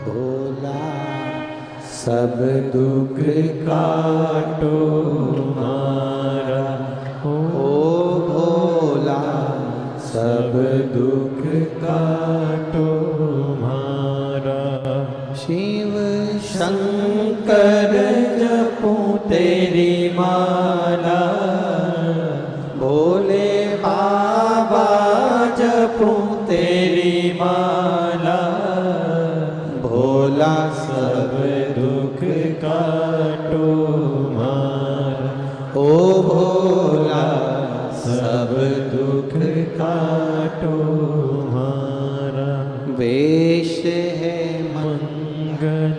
भोला सब दुख काटो मारा, ओ भोला सब दुख काटो मारा। शिव शंकर जपो तेरी माला, भोले बाबा जपो तेरी माला। भोला सब दुख काटो मारा, ओ भोला सब दुख काटो मारा। वेश है मंगल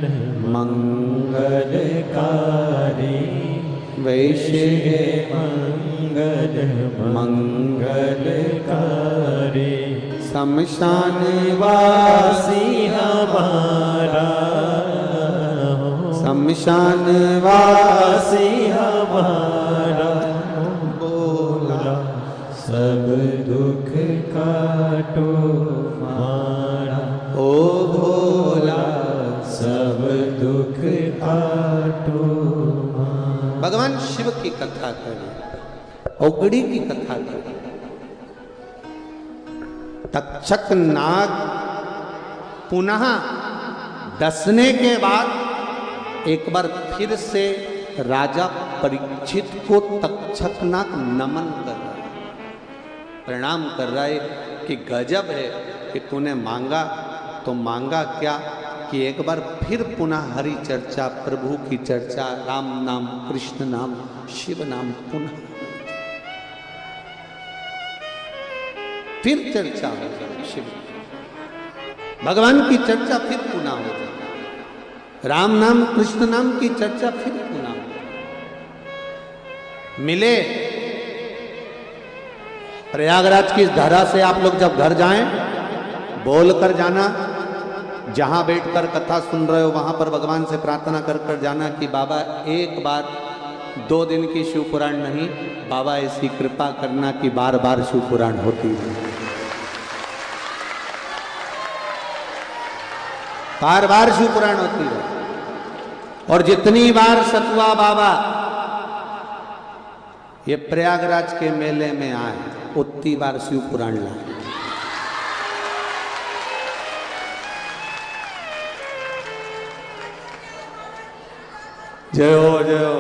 मंगलकारी, वेश है मंगल मंगलकारी। शमशान वासी हमारा, शमशान वासी हमारा। भोला सब दुख काटो मारा, ओ भोला सब दुख काटो मारा। भगवान शिव की कथा करें, औगड़ी की कथा करें। तक्षक नाग पुनः डसने के बाद एक बार फिर से राजा परीक्षित को तक्षक नाग नमन कर रहा है, प्रणाम कर रहा है कि गजब है कि तूने मांगा तो मांगा क्या कि एक बार फिर पुनः हरि चर्चा, प्रभु की चर्चा, राम नाम, कृष्ण नाम, शिव नाम पुनः फिर चर्चा हो जाए। शिव भगवान की चर्चा फिर पुनः हो जाए, राम नाम कृष्ण नाम की चर्चा फिर पुनः हो जाए। मिले प्रयागराज की धारा से आप लोग जब घर जाएं, बोल कर जाना, जहां बैठकर कथा सुन रहे हो वहां पर भगवान से प्रार्थना कर कर जाना कि बाबा एक बार 2 दिन की शिव पुराण नहीं, बाबा ऐसी कृपा करना कि बार बार शिव पुराण होती है, बार बार शिव पुराण होती है। और जितनी बार सतुआ बाबा ये प्रयागराज के मेले में आए, उतनी बार शिव पुराण लाए। जय हो जय हो।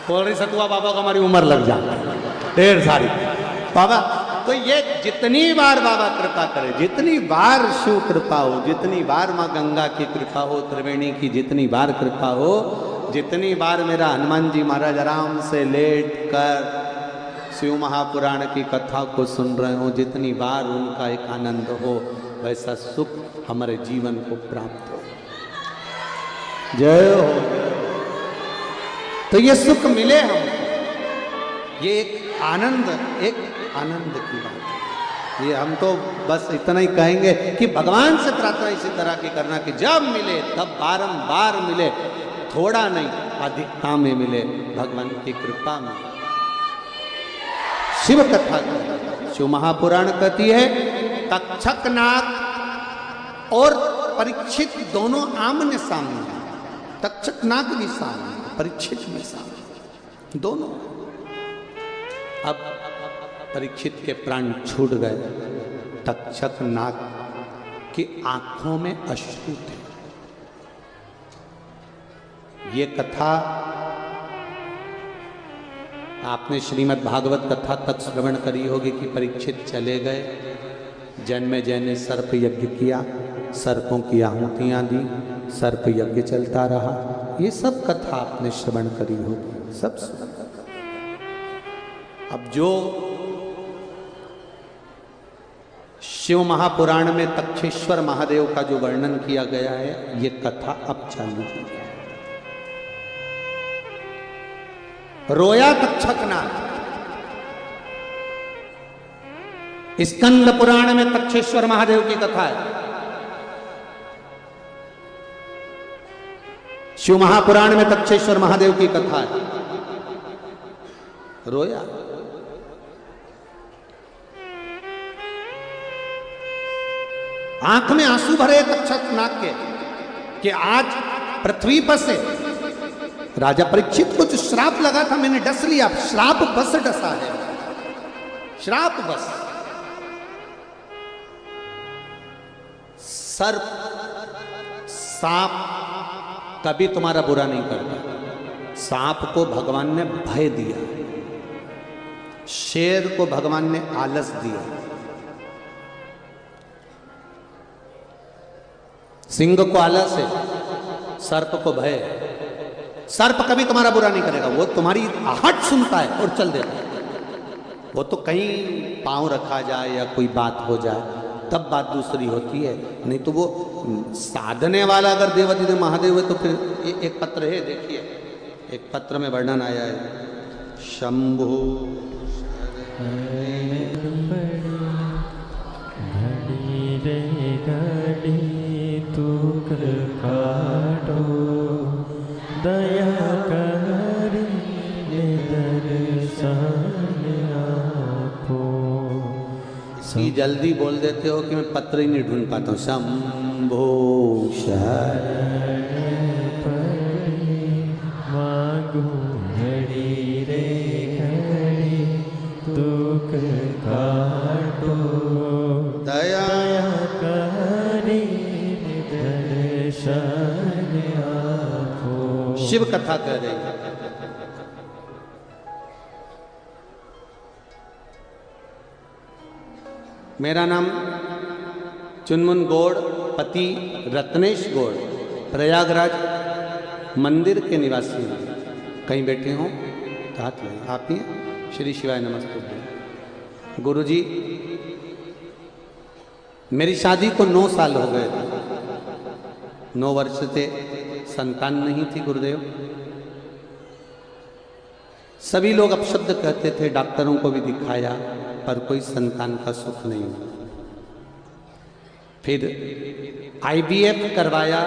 बोल रही सतुआ बाबा को हमारी उम्र लग जाए ढेर सारी बाबा। तो ये जितनी बार बाबा कृपा करे, जितनी बार शिव कृपा हो, जितनी बार माँ गंगा की कृपा हो, त्रिवेणी की जितनी बार कृपा हो, जितनी बार मेरा हनुमान जी महाराज आराम से लेट कर शिव महापुराण की कथा को सुन रहे हो, जितनी बार उनका एक आनंद हो, वैसा सुख हमारे जीवन को प्राप्त हो। जय हो। तो ये सुख मिले हमको, ये एक आनंद की बात है। ये हम तो बस इतना ही कहेंगे कि भगवान से प्रार्थना इसी तरह की करना कि जब मिले तब बारंबार मिले, थोड़ा नहीं अधिकता में मिले, भगवान की कृपा में। शिव कथा शिव महापुराण कहती है तक्षक नाग और परीक्षित दोनों आमने सामने, तक्षक नाग भी सामने, परीक्षित भी सामने, दोनों। अब परीक्षित के प्राण छूट गए। तक्षक नाग की आंखों में अश्रु थे। ये कथा आपने श्रीमद् भागवत कथा तक श्रवण करी होगी कि परीक्षित चले गए, जन्मेजय ने सर्प यज्ञ किया, सर्पों की आहुतियां दी, सर्प यज्ञ चलता रहा। ये सब कथा आपने श्रवण करी होगी, सब सुना। अब जो शिव महापुराण में तक्षेश्वर महादेव का जो वर्णन किया गया है, ये कथा अब चालू की है। रोया तक्षकनाग। स्कंद पुराण में तक्षेश्वर महादेव की कथा है। शिव महापुराण में तक्षेश्वर महादेव की कथा है। रोया। आंख में आंसू भरे तक्षकनाग के कि आज पृथ्वी पर से राजा परीक्षित को जो श्राप लगा था मैंने डस लिया, श्राप बस डसा है, श्राप बस। सर्प सांप कभी तुम्हारा बुरा नहीं करता। सांप को भगवान ने भय दिया, शेर को भगवान ने आलस दिया, सिंह को आलस है, सर्प को भय है। सर्प कभी तुम्हारा बुरा नहीं करेगा, वो तुम्हारी आहट सुनता है और चल देता है। वो तो कहीं पांव रखा जाए या कोई बात हो जाए तब बात दूसरी होती है, नहीं तो वो साधने वाला अगर देवाधिदेव महादेव है तो फिर एक पत्र है, देखिए एक पत्र में वर्णन आया है। शंभु घड़ी रे घड़ी तू काटो दया कर दर्शन आपो। इसकी जल्दी बोल देते हो कि मैं पत्र ही नहीं ढूंढ पाता हूँ। शंभो शरण मांगू घड़ी रे घड़ी दुख काटो दया करी दर्शन आपो। शिव कथा कह रही है। मेरा नाम चुनमुन गौड़, पति रत्नेश गौड़, प्रयागराज मंदिर के निवासी हैं। कहीं बैठे हों तो हाथ लगाएं। आप ही श्री शिवाय नमस्ते। गुरुजी, मेरी शादी को 9 साल हो गए थे। 9 वर्ष से संतान नहीं थी गुरुदेव। सभी लोग अपशब्द कहते थे, डॉक्टरों को भी दिखाया पर कोई संतान का सुख नहीं हुआ। फिर IVF करवाया,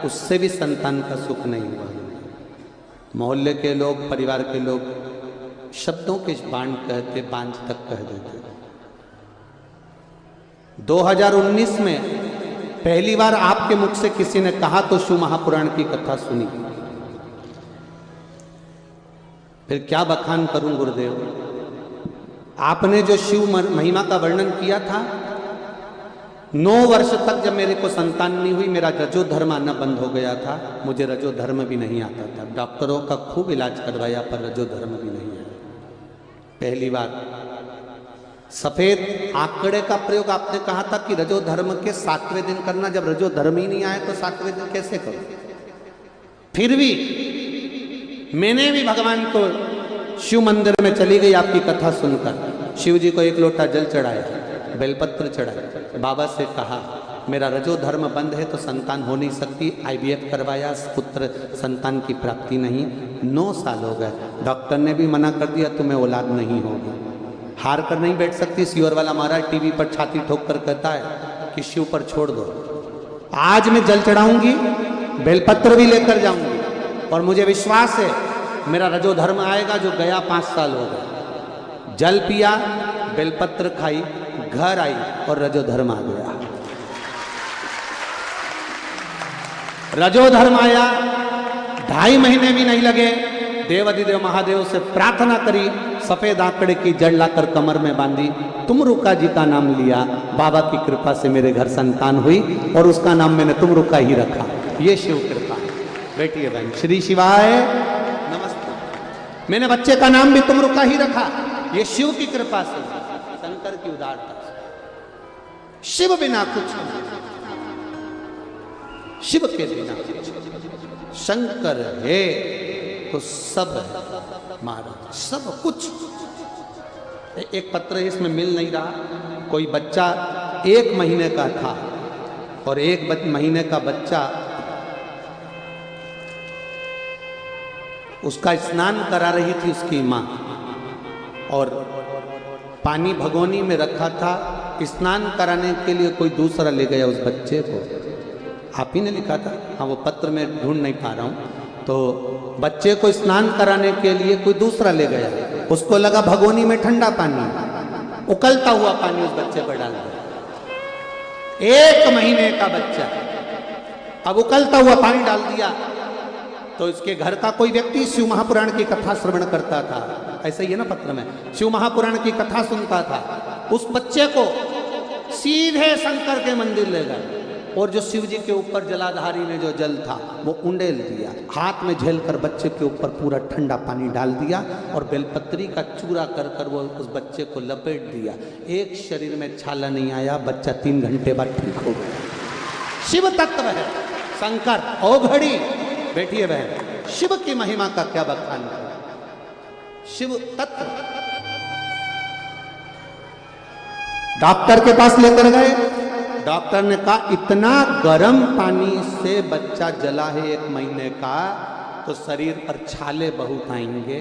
उससे भी संतान का सुख नहीं हुआ। मोहल्ले के लोग, परिवार के लोग शब्दों के बांध कहते, बांध तक कह देते। 2019 में पहली बार आपके मुख से किसी ने कहा तो शिव महापुराण की कथा सुनी। फिर क्या बखान करूं गुरुदेव। आपने जो शिव महिमा का वर्णन किया था, 9 वर्ष तक जब मेरे को संतान नहीं हुई, मेरा रजो धर्म आना बंद हो गया था। मुझे रजो धर्म भी नहीं आता था। डॉक्टरों का खूब इलाज करवाया पर रजो धर्म भी नहीं आया। पहली बार सफेद आंकड़े का प्रयोग आपने कहा था कि रजो धर्म के 7वें दिन करना। जब रजो धर्म ही नहीं आए तो 7वें दिन कैसे करो। फिर भी मैंने भी भगवान को शिव मंदिर में चली गई आपकी कथा सुनकर। शिव जी को 1 लोटा जल चढ़ाया, बेलपत्र चढ़ाया, बाबा से कहा मेरा रजो धर्म बंद है तो संतान हो नहीं सकती। IVF करवाया, पुत्र संतान की प्राप्ति नहीं। 9 साल हो गए, डॉक्टर ने भी मना कर दिया तुम्हें औलाद नहीं होगी। हार कर नहीं बैठ सकती। सियोर वाला महाराज टीवी पर छाती ठोक कर कहता है कि शिव पर छोड़ दो। आज मैं जल चढ़ाऊंगी, बेलपत्र भी लेकर जाऊंगी और मुझे विश्वास है मेरा रजो धर्म आएगा जो गया 5 साल हो गए। जल पिया, बेलपत्र खाई, घर आई और रजो धर्म आ गया। रजो धर्म आया, 2.5 महीने भी नहीं लगे। देवाधिदेव महादेव से प्रार्थना करी सफेद आंकड़े की जड़ लाकर कमर में बांधी, तुमरुका जी का नाम लिया, बाबा की कृपा से मेरे घर संतान हुई और उसका नाम मैंने तुमरुका ही रखा। ये शिव कृपा है। बैठिए बहन। श्री शिवाय नमस्ते। मैंने बच्चे का नाम भी तुमरुका ही रखा, ये शिव की कृपा से, शंकर की उदारता से। शिव बिना कुछ नहीं, शिव के बिना शंकर है तो सब है महाराज, सब कुछ। एक पत्र इसमें मिल नहीं रहा। कोई बच्चा 1 महीने का था और 1 महीने का बच्चा, उसका स्नान करा रही थी उसकी माँ, और पानी भगोनी में रखा था। स्नान कराने के लिए कोई दूसरा ले गया उस बच्चे को। आप ही ने लिखा था? हाँ, वो पत्र में ढूंढ नहीं पा रहा हूँ। तो बच्चे को स्नान कराने के लिए कोई दूसरा ले गया। उसको लगा भगोनी में ठंडा पानी, उकलता हुआ पानी उस बच्चे पर डाल दिया। 1 महीने का बच्चा, अब उकलता हुआ पानी डाल दिया। तो इसके घर का कोई व्यक्ति शिव महापुराण की कथा श्रवण करता था, ऐसा ही है ना पत्र में, शिव महापुराण की कथा सुनता था। उस बच्चे को सीधे शंकर के मंदिर ले गए और जो शिव जी के ऊपर जलाधारी में जो जल था वो उंडेल दिया, हाथ में झेल कर बच्चे के ऊपर पूरा ठंडा पानी डाल दिया और बेलपत्री का चूरा कर कर वो उस बच्चे को लपेट दिया। एक शरीर में छाला नहीं आया, बच्चा 3 घंटे बाद ठीक हो गया। शिव तत्व है शंकर। ओ घड़ी बैठिए बहन, शिव की महिमा का क्या बखान है। शिव तत्व। डॉक्टर के पास लेकर गए, डॉक्टर ने कहा इतना गर्म पानी से बच्चा जला है 1 महीने का, तो शरीर पर छाले बहुत आएंगे,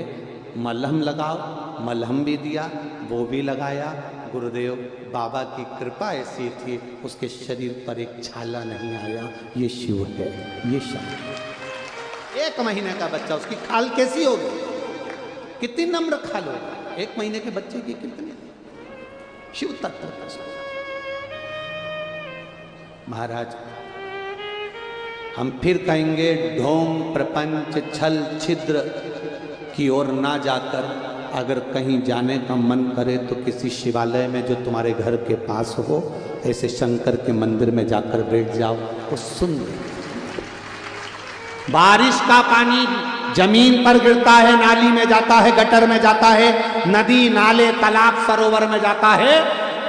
मलहम लगाओ। मलहम भी दिया, वो भी लगाया। गुरुदेव बाबा की कृपा ऐसी थी, उसके शरीर पर एक छाला नहीं आया। ये शिव है, ये शंकर। 1 महीने का बच्चा, उसकी खाल कैसी होगी, कितनी नम्र खाल होगी 1 महीने के बच्चे की, कितनी। शिव तत्व महाराज। हम फिर कहेंगे ढोंग प्रपंच छल छिद्र की ओर ना जाकर, अगर कहीं जाने का मन करे तो किसी शिवालय में जो तुम्हारे घर के पास हो, ऐसे शंकर के मंदिर में जाकर बैठ जाओ तो सुन। बारिश का पानी जमीन पर गिरता है, नाली में जाता है, गटर में जाता है, नदी नाले तालाब सरोवर में जाता है,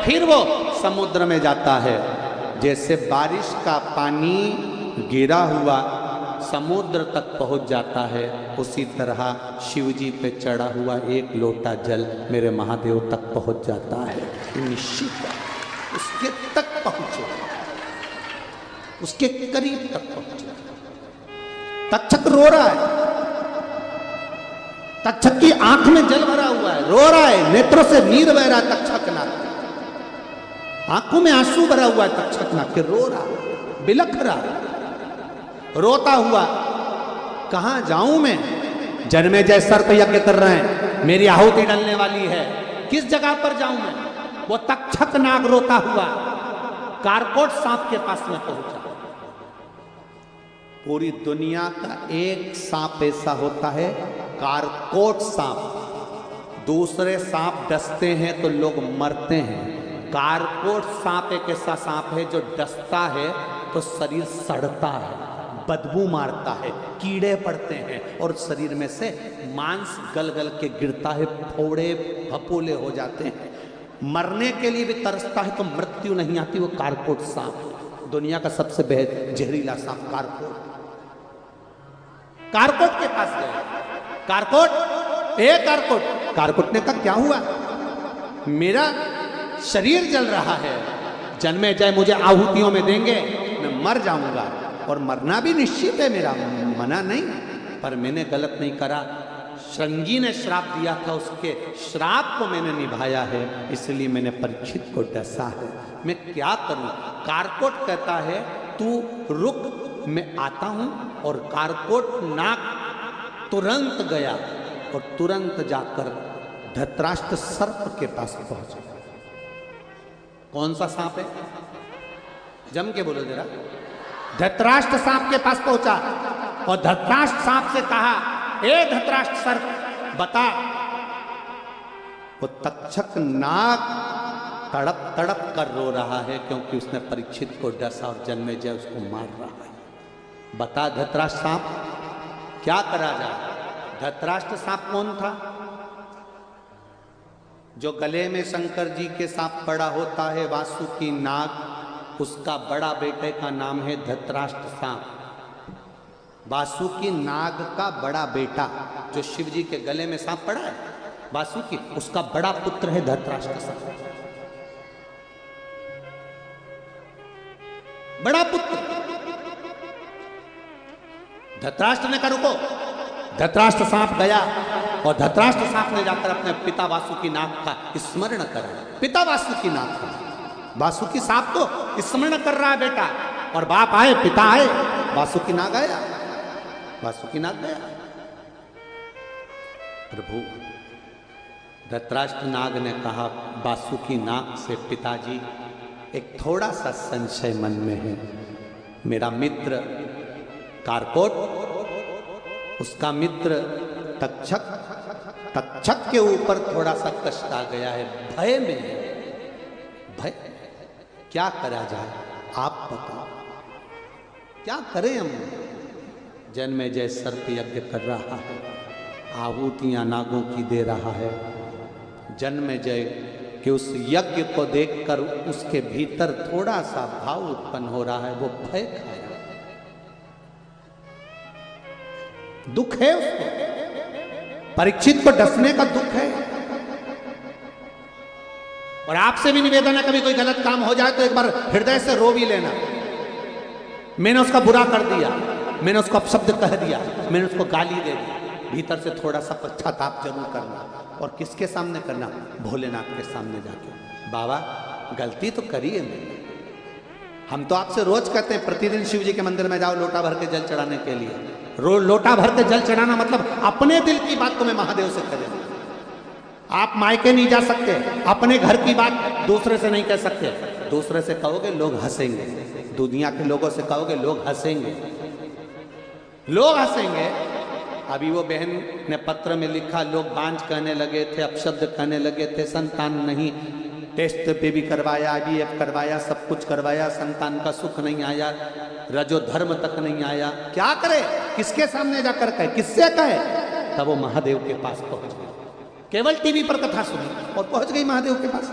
फिर वो समुद्र में जाता है। जैसे बारिश का पानी गिरा हुआ समुद्र तक पहुंच जाता है, उसी तरह शिव जी पे चढ़ा हुआ 1 लोटा जल मेरे महादेव तक पहुंच जाता है। निश्चित उसके तक पहुंचे, उसके करीब तक पहुंचे। तक्षक रो रहा है, तक्षक की आंख में जल भरा हुआ है, रो रहा है, नेत्रों से नीर बह रहा है तक्षक नाथ, आंखों में आंसू भरा हुआ है तक्षक नाथ के, रो रहा, बिलख रहा, रोता हुआ। कहां जाऊं मैं? जन्मेजय सर्प यज्ञ कर रहे हैं, मेरी आहुति डलने वाली है, किस जगह पर जाऊं मैं? वो तक्षक नाग रोता हुआ कारकोट सांप के पास में पहुंचा। पूरी दुनिया का एक सांप ऐसा होता है, कारकोट सांप। दूसरे सांप डसते हैं तो लोग मरते हैं, कारकोट सांप एक ऐसा सांप है जो डसता है तो शरीर सड़ता है, बदबू मारता है, कीड़े पड़ते हैं और शरीर में से मांस गल गल के गिरता है, फोड़े फपोले हो जाते हैं, मरने के लिए भी तरसता है तो मृत्यु नहीं आती। वो कारकोट सांप, दुनिया का सबसे जहरीला सांप कारकोट। कारकोट के पास गए, कारकोट, ए कारकोट। कारकोट ने कहा क्या हुआ? मेरा शरीर जल रहा है, जन्मेजय मुझे आहुतियों में देंगे, मैं मर जाऊंगा, और मरना भी निश्चित है मेरा, मना नहीं, पर मैंने गलत नहीं करा। श्रृंगी ने श्राप दिया था, उसके श्राप को मैंने निभाया है, इसलिए मैंने परीक्षित को डसा है, मैं क्या करूं? कारकोट कहता है तू रुक, मैं आता हूं। और कारकोट नाग तुरंत गया और तुरंत जाकर धृतराष्ट्र सर्प के पास पहुंचा। कौन सा सांप है? जम के बोलो जरा। धृतराष्ट्र सांप के पास पहुंचा और धृतराष्ट्र सांप से कहा, ए धृतराष्ट्र सर्प, बता वो तक्षक नाग तड़प तड़प कर रो रहा है क्योंकि उसने परीक्षित को डसा और जन्मेजय उसको मार रहा है। बता धृतराष्ट्र सांप क्या करा जाए? धृतराष्ट्र सांप कौन था? जो गले में शंकर जी के सांप पड़ा होता है वासुकी नाग, उसका बड़ा बेटे का नाम है धृतराष्ट्र सांप। वासुकी नाग का बड़ा बेटा जो शिव जी के गले में सांप पड़ा है वासुकी, उसका बड़ा पुत्र है धृतराष्ट्र सांप, बड़ा पुत्र। धृतराष्ट्र ने कहा रुको। धृतराष्ट्र सांप गया और धृतराष्ट्र सांप ने जाकर अपने पिता वासुकी नाग का स्मरण करा। पिता वासुकी नाग का, वासुकी सांप तो स्मरण कर रहा है बेटा, और बाप आए, पिता आए, वासुकी नाग आया, वासुकी नाग गया। प्रभु धृतराष्ट्र नाग ने कहा वासुकी नाग से, पिताजी एक थोड़ा सा संशय मन में है। मेरा मित्र कारकोट, उसका मित्र तक्षक, तक्षक के ऊपर थोड़ा सा कष्ट आ गया है, भय में है, भय। क्या करा जाए आप बताओ, क्या करें हम? जन्मेजय सर्प यज्ञ कर रहा है, आहुतियां नागों की दे रहा है। जन्मेजय कि उस यज्ञ को देखकर उसके भीतर थोड़ा सा भाव उत्पन्न हो रहा है, वो भय खाया, दुख है उसको, परीक्षित को डसने का दुख है। और आपसे भी निवेदन है, कभी कोई गलत काम हो जाए तो एक बार हृदय से रो भी लेना। मैंने उसका बुरा कर दिया, मैंने उसको अपशब्द कह दिया, मैंने उसको गाली दे दी, भीतर से थोड़ा सा पश्चाताप जरूर करना। और किसके सामने करना? भोलेनाथ के सामने जाके, बाबा गलती तो करी है मैंने। हम तो आपसे रोज कहते हैं प्रतिदिन शिव जी के मंदिर में जाओ लोटा भर के जल चढ़ाने के लिए। लोटा भर के जल चढ़ाना मतलब अपने दिल की बात तो मैं महादेव से करें। आप मायके नहीं जा सकते, अपने घर की बात दूसरे से नहीं कह सकते। दूसरे से कहोगे लोग हंसेंगे, दुनिया के लोगों से कहोगे लोग हंसेंगे, लोग हंसेंगे। अभी वो बहन ने पत्र में लिखा, लोग बांझ कहने लगे थे, अपशब्द कहने लगे थे, संतान नहीं, टेस्ट पे भी करवाया, IVF करवाया, सब कुछ करवाया, संतान का सुख नहीं आया, रजो धर्म तक नहीं आया। क्या करे? किसके सामने जाकर कहे, किससे कहे? तब वो महादेव के पास पहुंच गई। केवल टीवी पर कथा सुनी और पहुंच गई महादेव के पास,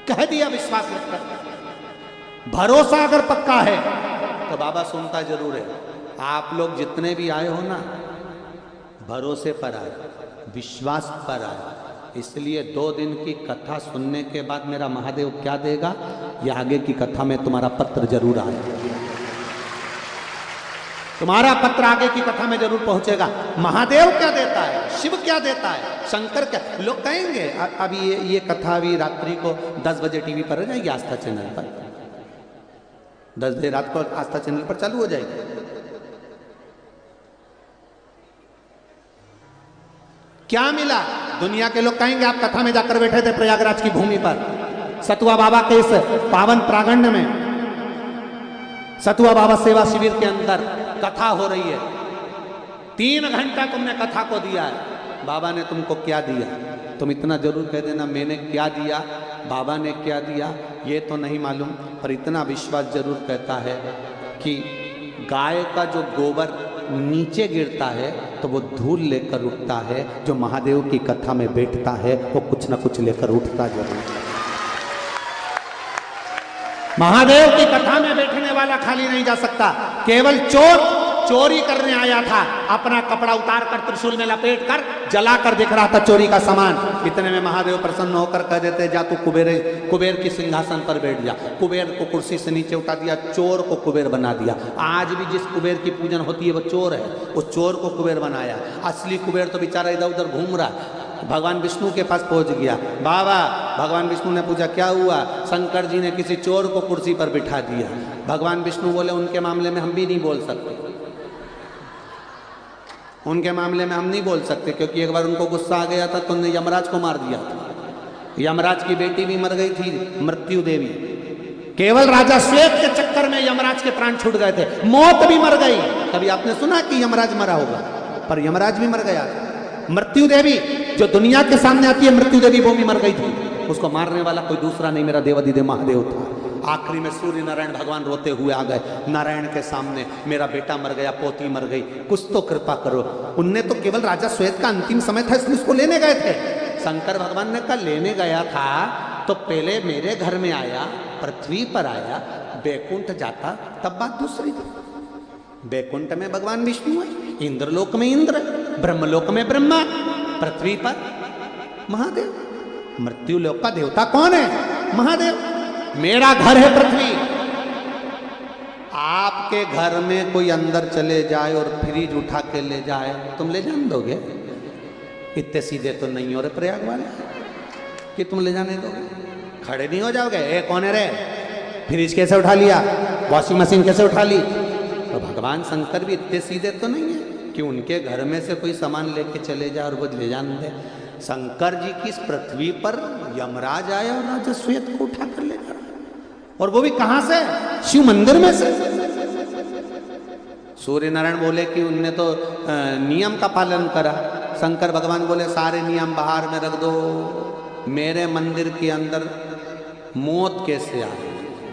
कह दिया विश्वास रखकर। भरोसा अगर पक्का है तो बाबा सुनता जरूर है। आप लोग जितने भी आए हो ना, भरोसे पर आए, विश्वास पर आए। इसलिए 2 दिन की कथा सुनने के बाद मेरा महादेव क्या देगा, ये आगे की कथा में तुम्हारा पत्र जरूर आएगा, तुम्हारा पत्र आगे की कथा में जरूर पहुंचेगा। महादेव क्या देता है, शिव क्या देता है, शंकर क्या। लोग कहेंगे अभी ये कथा अभी रात्रि को 10 बजे टीवी पर आ जाएगी, आस्था चैनल पर 10 बजे रात को आस्था चैनल पर चालू हो जाएगी। क्या मिला? दुनिया के लोग कहेंगे आप कथा में जाकर बैठे थे प्रयागराज की भूमि पर, सतुआ बाबा के इस पावन प्रांगण में, सतुआ बाबा सेवा शिविर के अंदर कथा हो रही है। 3 घंटा तुमने कथा को दिया है। बाबा ने तुमको क्या दिया? तुम इतना जरूर कह देना मैंने क्या दिया, बाबा ने क्या दिया, ये तो नहीं मालूम, पर इतना विश्वास जरूर कहता है कि गाय का जो गोबर नीचे गिरता है तो वो धूल लेकर उठता है, जो महादेव की कथा में बैठता है वो कुछ ना कुछ लेकर उठता जरूर। महादेव की कथा में बैठने वाला खाली नहीं जा सकता। केवल चोर चोरी करने आया था, अपना कपड़ा उतार कर त्रिशूल में लपेट कर जला कर दिख रहा था चोरी का सामान। इतने में महादेव प्रसन्न होकर कह देते, जा तू कुबेर की सिंहासन पर बैठ जा। कुबेर को कुर्सी से नीचे उठा दिया, चोर को कुबेर बना दिया। आज भी जिस कुबेर की पूजन होती है वो चोर है, उस चोर को कुबेर बनाया। असली कुबेर तो बेचारा इधर उधर घूम रहा। भगवान विष्णु के पास पहुंच गया। बाबा, भगवान विष्णु ने पूछा क्या हुआ? शंकर जी ने किसी चोर को कुर्सी पर बिठा दिया। भगवान विष्णु बोले उनके मामले में हम भी नहीं बोल सकते, उनके मामले में हम नहीं बोल सकते, क्योंकि एक बार उनको गुस्सा आ गया था तो उन्होंने यमराज को मार दिया था। यमराज की बेटी भी मर गई थी, मृत्यु देवी। केवल राजा श्वेत के चक्कर में यमराज के प्राण छूट गए थे, मौत भी मर गई। कभी आपने सुना कि यमराज मरा होगा? पर यमराज भी मर गया था। मृत्यु देवी जो दुनिया के सामने आती है, मृत्यु देवी वो भी मर गई थी, उसको मारने वाला कोई दूसरा नहीं, मेरा देवाधिदेव महादेव था। आखिरी में सूर्य नारायण भगवान रोते हुए आ गए नारायण के सामने, मेरा बेटा मर गया, पोती मर गई, कुछ तो कृपा करो। उनने तो केवल राजा श्वेत का अंतिम समय था इसलिए उसको लेने गए थे। शंकर भगवान ने कहा लेने गया था तो पहले मेरे घर में आया, पृथ्वी पर आया, बैकुंठ जाता तब बात दूसरी थी। बैकुंठ में भगवान विष्णु है, इंद्रलोक में इंद्र, ब्रह्मलोक में ब्रह्मा, पृथ्वी पर महादेव। मृत्यु लोक का देवता कौन है? महादेव। मेरा घर है पृथ्वी। आपके घर में कोई अंदर चले जाए और फ्रिज उठा के ले जाए, तुम ले जाने दोगे? इतने सीधे तो नहीं हो रहे प्रयाग वाले कि तुम ले जाने दोगे। खड़े नहीं हो जाओगे, ए कौन है रे, फ्रिज कैसे उठा लिया, वॉशिंग मशीन कैसे उठा ली? तो भगवान शंकर भी इतने सीधे तो नहीं है कि उनके घर में से कोई सामान लेके चले जाए और वो ले जाने दे। शंकर जी की इस पृथ्वी पर यमराज आया और राजा श्वेत को उठा कर ले जा रहा, और वो भी कहां से? शिव मंदिर में से। सूर्य नारायण बोले कि उनने तो नियम का पालन करा। शंकर भगवान बोले सारे नियम बाहर में रख दो, मेरे मंदिर के अंदर मौत कैसे आए,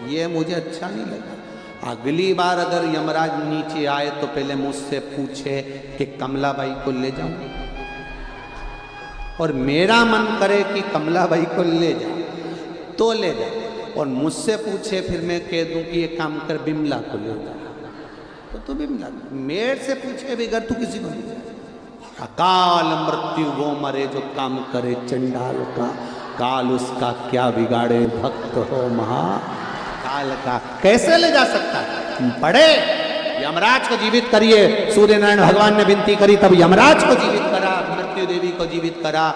ये मुझे अच्छा नहीं लगा। अगली बार अगर यमराज नीचे आए तो पहले मुझसे पूछे कि कमलाबाई को ले जाऊं, और मेरा मन करे कि कमलाबाई को ले जाऊं तो ले जाऊं, और मुझसे पूछे फिर मैं कह दूं कि ये काम कर बिमला को ले जा, तो बिमला। मेरे से पूछे बगैर तू किसी को नहीं। अकाल मृत्यु वो मरे जो काम करे चंडाल का, काल उसका क्या बिगाड़े भक्त हो महाकाल का। कैसे ले जा सकता है? पढ़े यमराज को जीवित करिए। सूर्य नारायण भगवान ने विनती करी तब यमराज को जीवित करा, मृत्यु देवी को जीवित करा।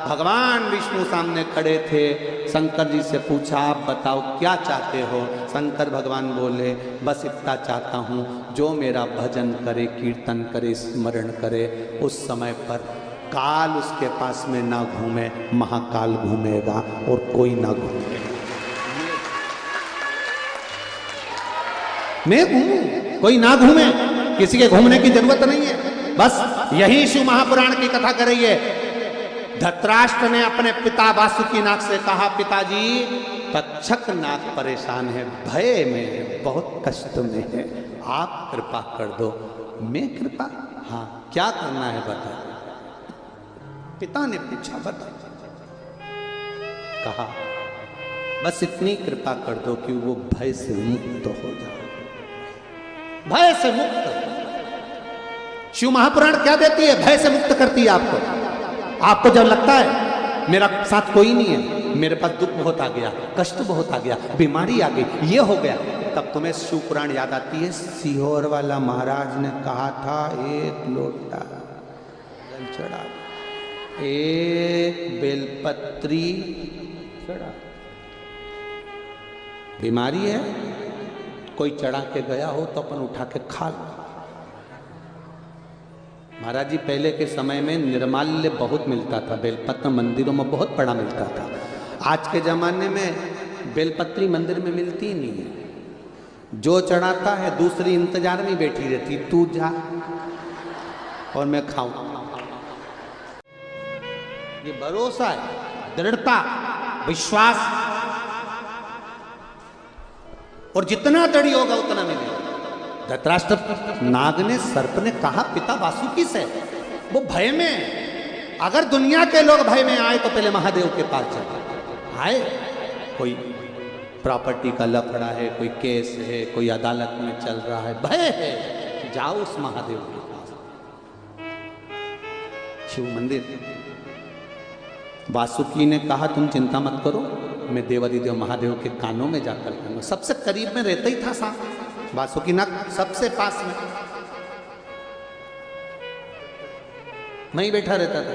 भगवान विष्णु सामने खड़े थे, शंकर जी से पूछा आप बताओ क्या चाहते हो? शंकर भगवान बोले बस इतना चाहता हूँ, जो मेरा भजन करे, कीर्तन करे, स्मरण करे, उस समय पर काल उसके पास में ना घूमे, महाकाल घूमेगा और कोई ना घूमे। मैं घूमूं, कोई ना घूमे, किसी के घूमने की जरूरत नहीं है। बस यही शिव महापुराण की कथा कर रही है। धृतराष्ट्र ने अपने पिता वासुकीनाग से कहा पिताजी तक्षक नाग परेशान है, भय में है, बहुत कष्ट में है, आप कृपा कर दो। मैं कृपा? हाँ, क्या करना है बता। पिता ने पूछा बता। कहा बस इतनी कृपा कर दो कि वो भय से मुक्त हो जाए। भय से मुक्त शिव महापुराण क्या देती है? भय से मुक्त करती है आपको। आपको जब लगता है मेरा साथ कोई नहीं है, मेरे पास दुख बहुत आ गया, कष्ट बहुत आ गया, बीमारी आ गई, ये हो गया, तब तुम्हें शिव पुराण याद आती है। सीहोर वाला महाराज ने कहा था एक लोटा जल चढ़ा, एक बेलपत्री चढ़ा। बीमारी है, कोई चढ़ा के गया हो तो अपन उठा के खा लो। महाराज जी पहले के समय में निर्माल्य बहुत मिलता था, बेलपत्र मंदिरों में बहुत बड़ा मिलता था। आज के जमाने में बेलपत्री मंदिर में मिलती ही नहीं है। जो चढ़ाता है दूसरी इंतजार में बैठी रहती, तू जा और मैं खाऊं। ये भरोसा है, दृढ़ता, विश्वास, और जितना दृढ़ होगा उतना मिलेगा। धृतराष्ट्र नाग ने, सर्प ने कहा पिता वासुकी से, वो भय में। अगर दुनिया के लोग भय में आए तो पहले महादेव के पास चले आए। कोई प्रॉपर्टी का लफड़ा है, कोई केस है, कोई अदालत में चल रहा है, भय है, जाओ उस महादेव के पास। शिव मंदिर। वासुकी ने कहा तुम चिंता मत करो, मैं देवाधिदेव महादेव के कानों में जाकर कहूंगा। सबसे करीब में रहता ही था सांप वासुकीनाग, सबसे पास में मैं ही बैठा रहता था।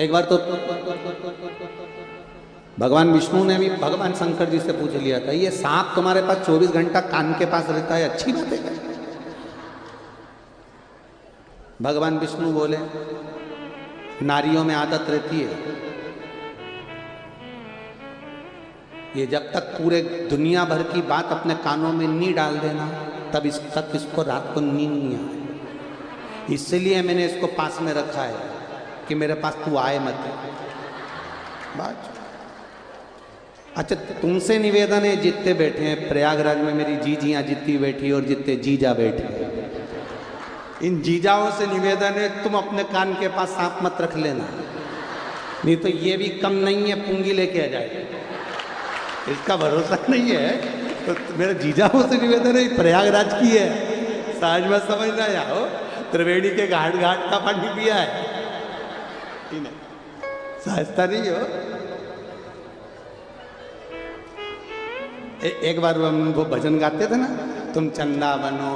एक बार तो भगवान विष्णु ने भी भगवान शंकर जी से पूछ लिया था, ये सांप तुम्हारे पास 24 घंटा कान के पास रहता है, अच्छी बात है क्या? भगवान विष्णु बोले नारियों में आदत रहती है, ये जब तक पूरे दुनिया भर की बात अपने कानों में नहीं डाल देना तब इस तक इसको रात को नींद नहीं आए, इसलिए मैंने इसको पास में रखा है कि मेरे पास तू आए मत। बात अच्छा, तुमसे निवेदन है, जितने बैठे हैं प्रयागराज में, मेरी जीजियाँ जितनी बैठी और जितने जीजा बैठे हैं, इन जीजाओं से निवेदन है तुम अपने कान के पास सांप मत रख लेना, नहीं तो ये भी कम नहीं है, पुंगी लेके आ जाए, इसका भरोसा नहीं है। तो मेरे जीजाओं से निवेदन है, प्रयागराज की है, साझ में समझना आओ, त्रिवेणी के घाट घाट का पानी पिया है, सहजता नहीं हो। एक बार वो भजन गाते थे ना, तुम चंदा बनो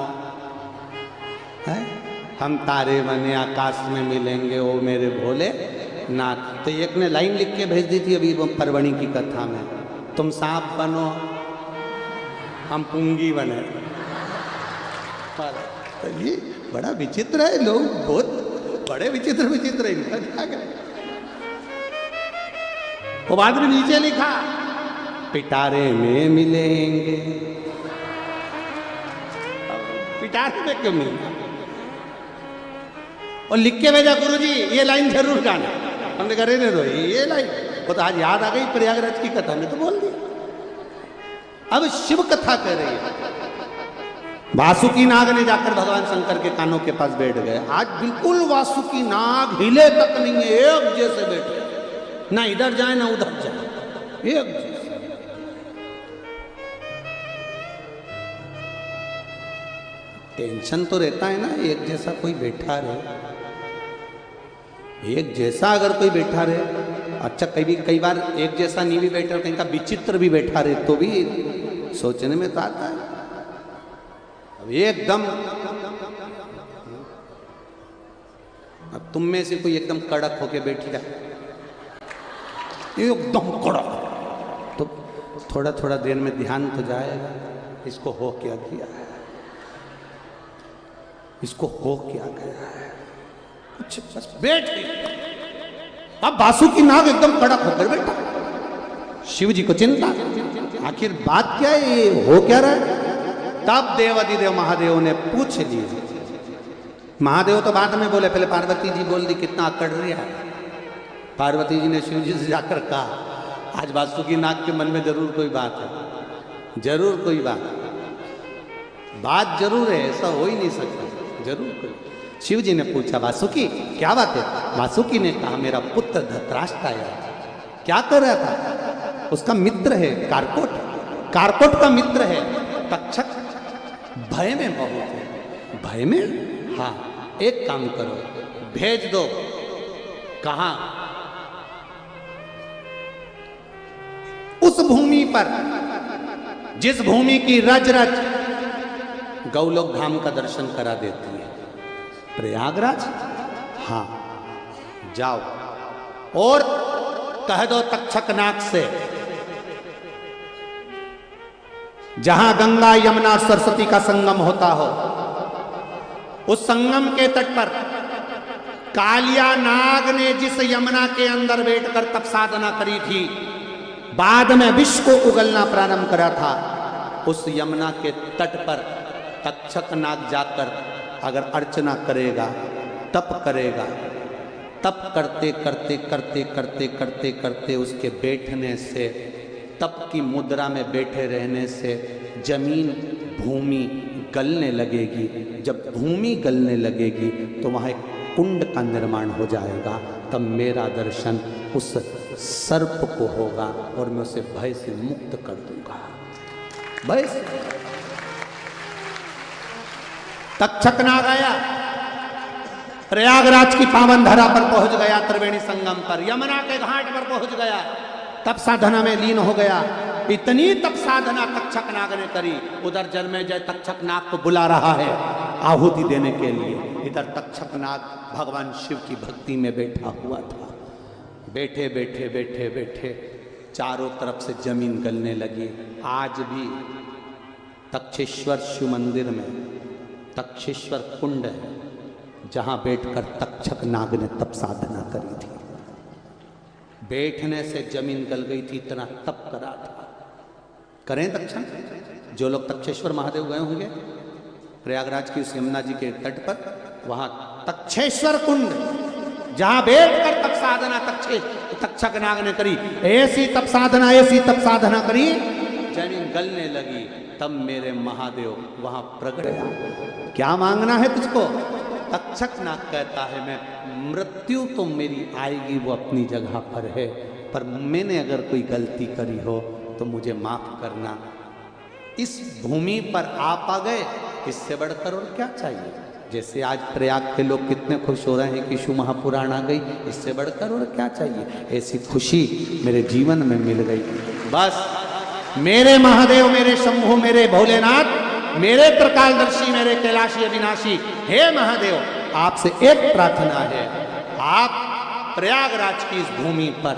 है, हम तारे बने आकाश में मिलेंगे ओ मेरे भोले नाथ। तो एक ने लाइन लिख के भेज दी थी अभी वो परवणी की कथा में, तुम सांप बनो हम पुंगी बने। तो ये बड़ा विचित्र है, लोग बहुत बड़े विचित्र विचित्र है, इनका क्या करें। वो बाद में नीचे लिखा पिटारे में मिलेंगे, पिटारे में क्यों मिलेंगे, और लिख के भेजा गुरुजी ये लाइन जरूर गाना। हमने कहा रहने दो ये लाइन, वो तो आज याद आ गई प्रयागराज की कथा में तो बोल दिया। अब शिव कथा कह रही है, वासुकी नाग ने जाकर भगवान शंकर के कानों के पास बैठ गए। आज बिल्कुल वासुकी नाग हिले तक नहीं है, एक जैसे बैठे, ना इधर जाए ना उधर जाए, एक जैसे। टेंशन तो रहता है ना, एक जैसा कोई बैठा रहे, एक जैसा अगर कोई बैठा रहे। अच्छा कई बार एक जैसा नहीं भी बैठा, कहीं का विचित्र भी बैठा रहे तो भी सोचने में तो आता है। अब एकदम, अब तुम में से कोई एकदम कड़क होके बैठ जाए, एकदम कड़क, तो थोड़ा थोड़ा देर में ध्यान तो जाएगा, इसको हो क्या किया है, इसको हो क्या गया है, कुछ बस बैठ गई। अब वासुकी नाग एकदम कड़क होकर बैठा, शिव जी को चिंता, आखिर बात क्या है, ये हो क्या रहा है। तब देवाधिदेव महादेव ने पूछ लिया, महादेव तो बाद में बोले, पहले पार्वती जी बोल दी कितना अकड़ रही है। पार्वती जी ने शिव जी से जाकर कहा आज वासुकी नाग के मन में जरूर कोई बात है, जरूर कोई बात जरूर है, ऐसा हो ही नहीं सकता, जरूर कोई। शिव जी ने पूछा वासुकी क्या बात है। वासुकी ने कहा मेरा पुत्र धृतराष्ट्र आया, क्या कर रहा था, उसका मित्र है कारकोट, कारकोट का मित्र है तक्षक, भय में बहुत है। भय में, हाँ एक काम करो, भेज दो। कहा, उस भूमि पर जिस भूमि की रज रज गौलोक धाम का दर्शन करा देती है, प्रयागराज। हाँ जाओ और कह दो तक्षक नाग से, जहां गंगा यमुना और सरस्वती का संगम होता हो, उस संगम के तट पर कालिया नाग ने जिस यमुना के अंदर बैठकर तप साधना करी थी, बाद में विश्व को उगलना प्रारंभ करा था, उस यमुना के तट पर तक्षक नाग जाकर अगर अर्चना करेगा, तप करेगा, तप करते करते करते करते करते करते उसके बैठने से, तप की मुद्रा में बैठे रहने से जमीन भूमि गलने लगेगी। जब भूमि गलने लगेगी तो वहाँ एक कुंड का निर्माण हो जाएगा, तब मेरा दर्शन उस सर्प को होगा और मैं उसे भय से मुक्त कर दूंगा। भय से तक्षक नाग आया, प्रयागराज की पावन धरा पर पहुंच गया, त्रिवेणी संगम पर, यमुना के घाट पर पहुंच गया, तप साधना में लीन हो गया। इतनी तप साधना तक्षक नाग ने करी, उधर जन्मेजय तक्षक नाग को बुला रहा है आहुति देने के लिए, इधर तक्षक नाग भगवान शिव की भक्ति में बैठा हुआ था। बैठे बैठे बैठे बैठे चारों तरफ से जमीन गलने लगी। आज भी तक्षेश्वर शिव मंदिर में तक्षेश्वर कुंड है, जहां बैठकर तक्षक नाग ने तप साधना करी थी। बैठने से जमीन गल गई थी, इतना तप करा था। करें तक्षक, जो लोग तक्षेश्वर महादेव गए होंगे प्रयागराज की उस यमुना जी के तट पर, वहां तक्षेश्वर कुंड, जहां बैठकर तप साधना तक्षक नाग ने करी, ऐसी तप साधना करी, जमीन गलने लगी। तब मेरे महादेव वहां प्रकट हुआ। क्या मांगना है तुझको? तक्षक नाग कहता है, मैं मृत्यु तो मेरी आएगी, वो अपनी जगह पर है, पर मैंने अगर कोई गलती करी हो तो मुझे माफ करना। इस भूमि पर आप आ गए, इससे बढ़कर और क्या चाहिए? जैसे आज प्रयाग के लोग कितने खुश हो रहे हैं कि शिव महापुराण आ गई, इससे बढ़कर और क्या चाहिए? ऐसी खुशी मेरे जीवन में मिल गई। बस मेरे महादेव, मेरे शंभु, मेरे भोलेनाथ, मेरे त्रिकालदर्शी, मेरे कैलाशी अविनाशी, हे महादेव, आपसे एक प्रार्थना है, आप प्रयागराज की इस भूमि पर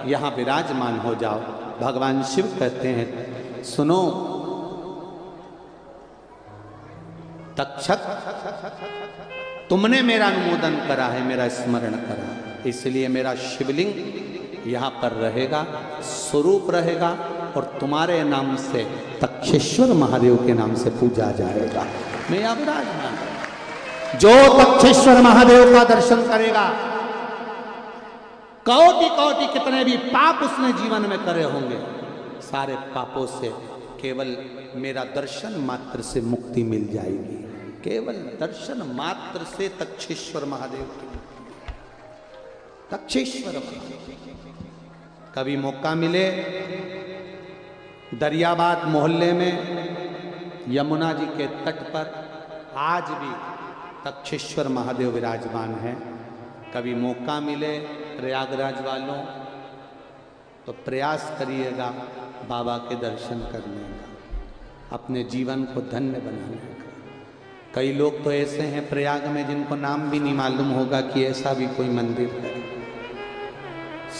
यहां विराजमान हो जाओ। भगवान शिव कहते हैं, सुनो तक्षक, तुमने मेरा अनुमोदन करा है, मेरा स्मरण करा, इसलिए मेरा शिवलिंग यहां पर रहेगा, स्वरूप रहेगा, और तुम्हारे नाम से तक्षेश्वर महादेव के नाम से पूजा जाएगा। मैं यहां विराजमान, जो तक्षेश्वर महादेव का दर्शन करेगा, कोटि कोटि कितने भी पाप उसने जीवन में करे होंगे, सारे पापों से केवल मेरा दर्शन मात्र से मुक्ति मिल जाएगी। केवल दर्शन मात्र से तक्षेश्वर महादेव की, तक्षेश्वर महादेव। कभी मौका मिले, दरियाबाद मोहल्ले में यमुना जी के तट पर आज भी तक्षेश्वर महादेव विराजमान है। कभी मौका मिले प्रयागराज वालों तो प्रयास करिएगा बाबा के दर्शन करने का, अपने जीवन को धन्य बनाने का। कई लोग तो ऐसे हैं प्रयाग में जिनको नाम भी नहीं मालूम होगा कि ऐसा भी कोई मंदिर है।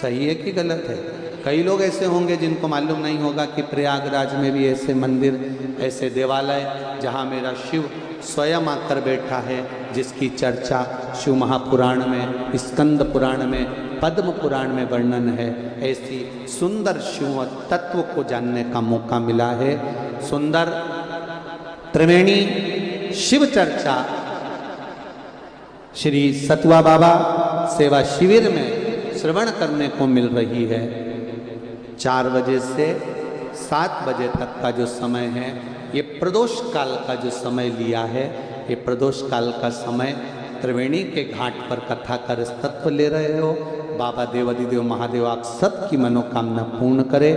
सही है कि गलत है? कई लोग ऐसे होंगे जिनको मालूम नहीं होगा कि प्रयागराज में भी ऐसे मंदिर, ऐसे देवालय जहाँ मेरा शिव स्वयं आकर बैठा है, जिसकी चर्चा शिव महापुराण में, स्कंद पुराण में, पद्म पुराण में वर्णन है। ऐसी सुंदर शिव तत्व को जानने का मौका मिला है। सुंदर त्रिवेणी शिव चर्चा श्री सतुआ बाबा सेवा शिविर में श्रवण करने को मिल रही है। 4 बजे से 7 बजे तक का जो समय है, ये प्रदोष काल का जो समय लिया है, ये प्रदोष काल का समय त्रिवेणी के घाट पर कथा कर तत्व ले रहे हो। बाबा देवादिदेव महादेव आप सबकी मनोकामना पूर्ण करे।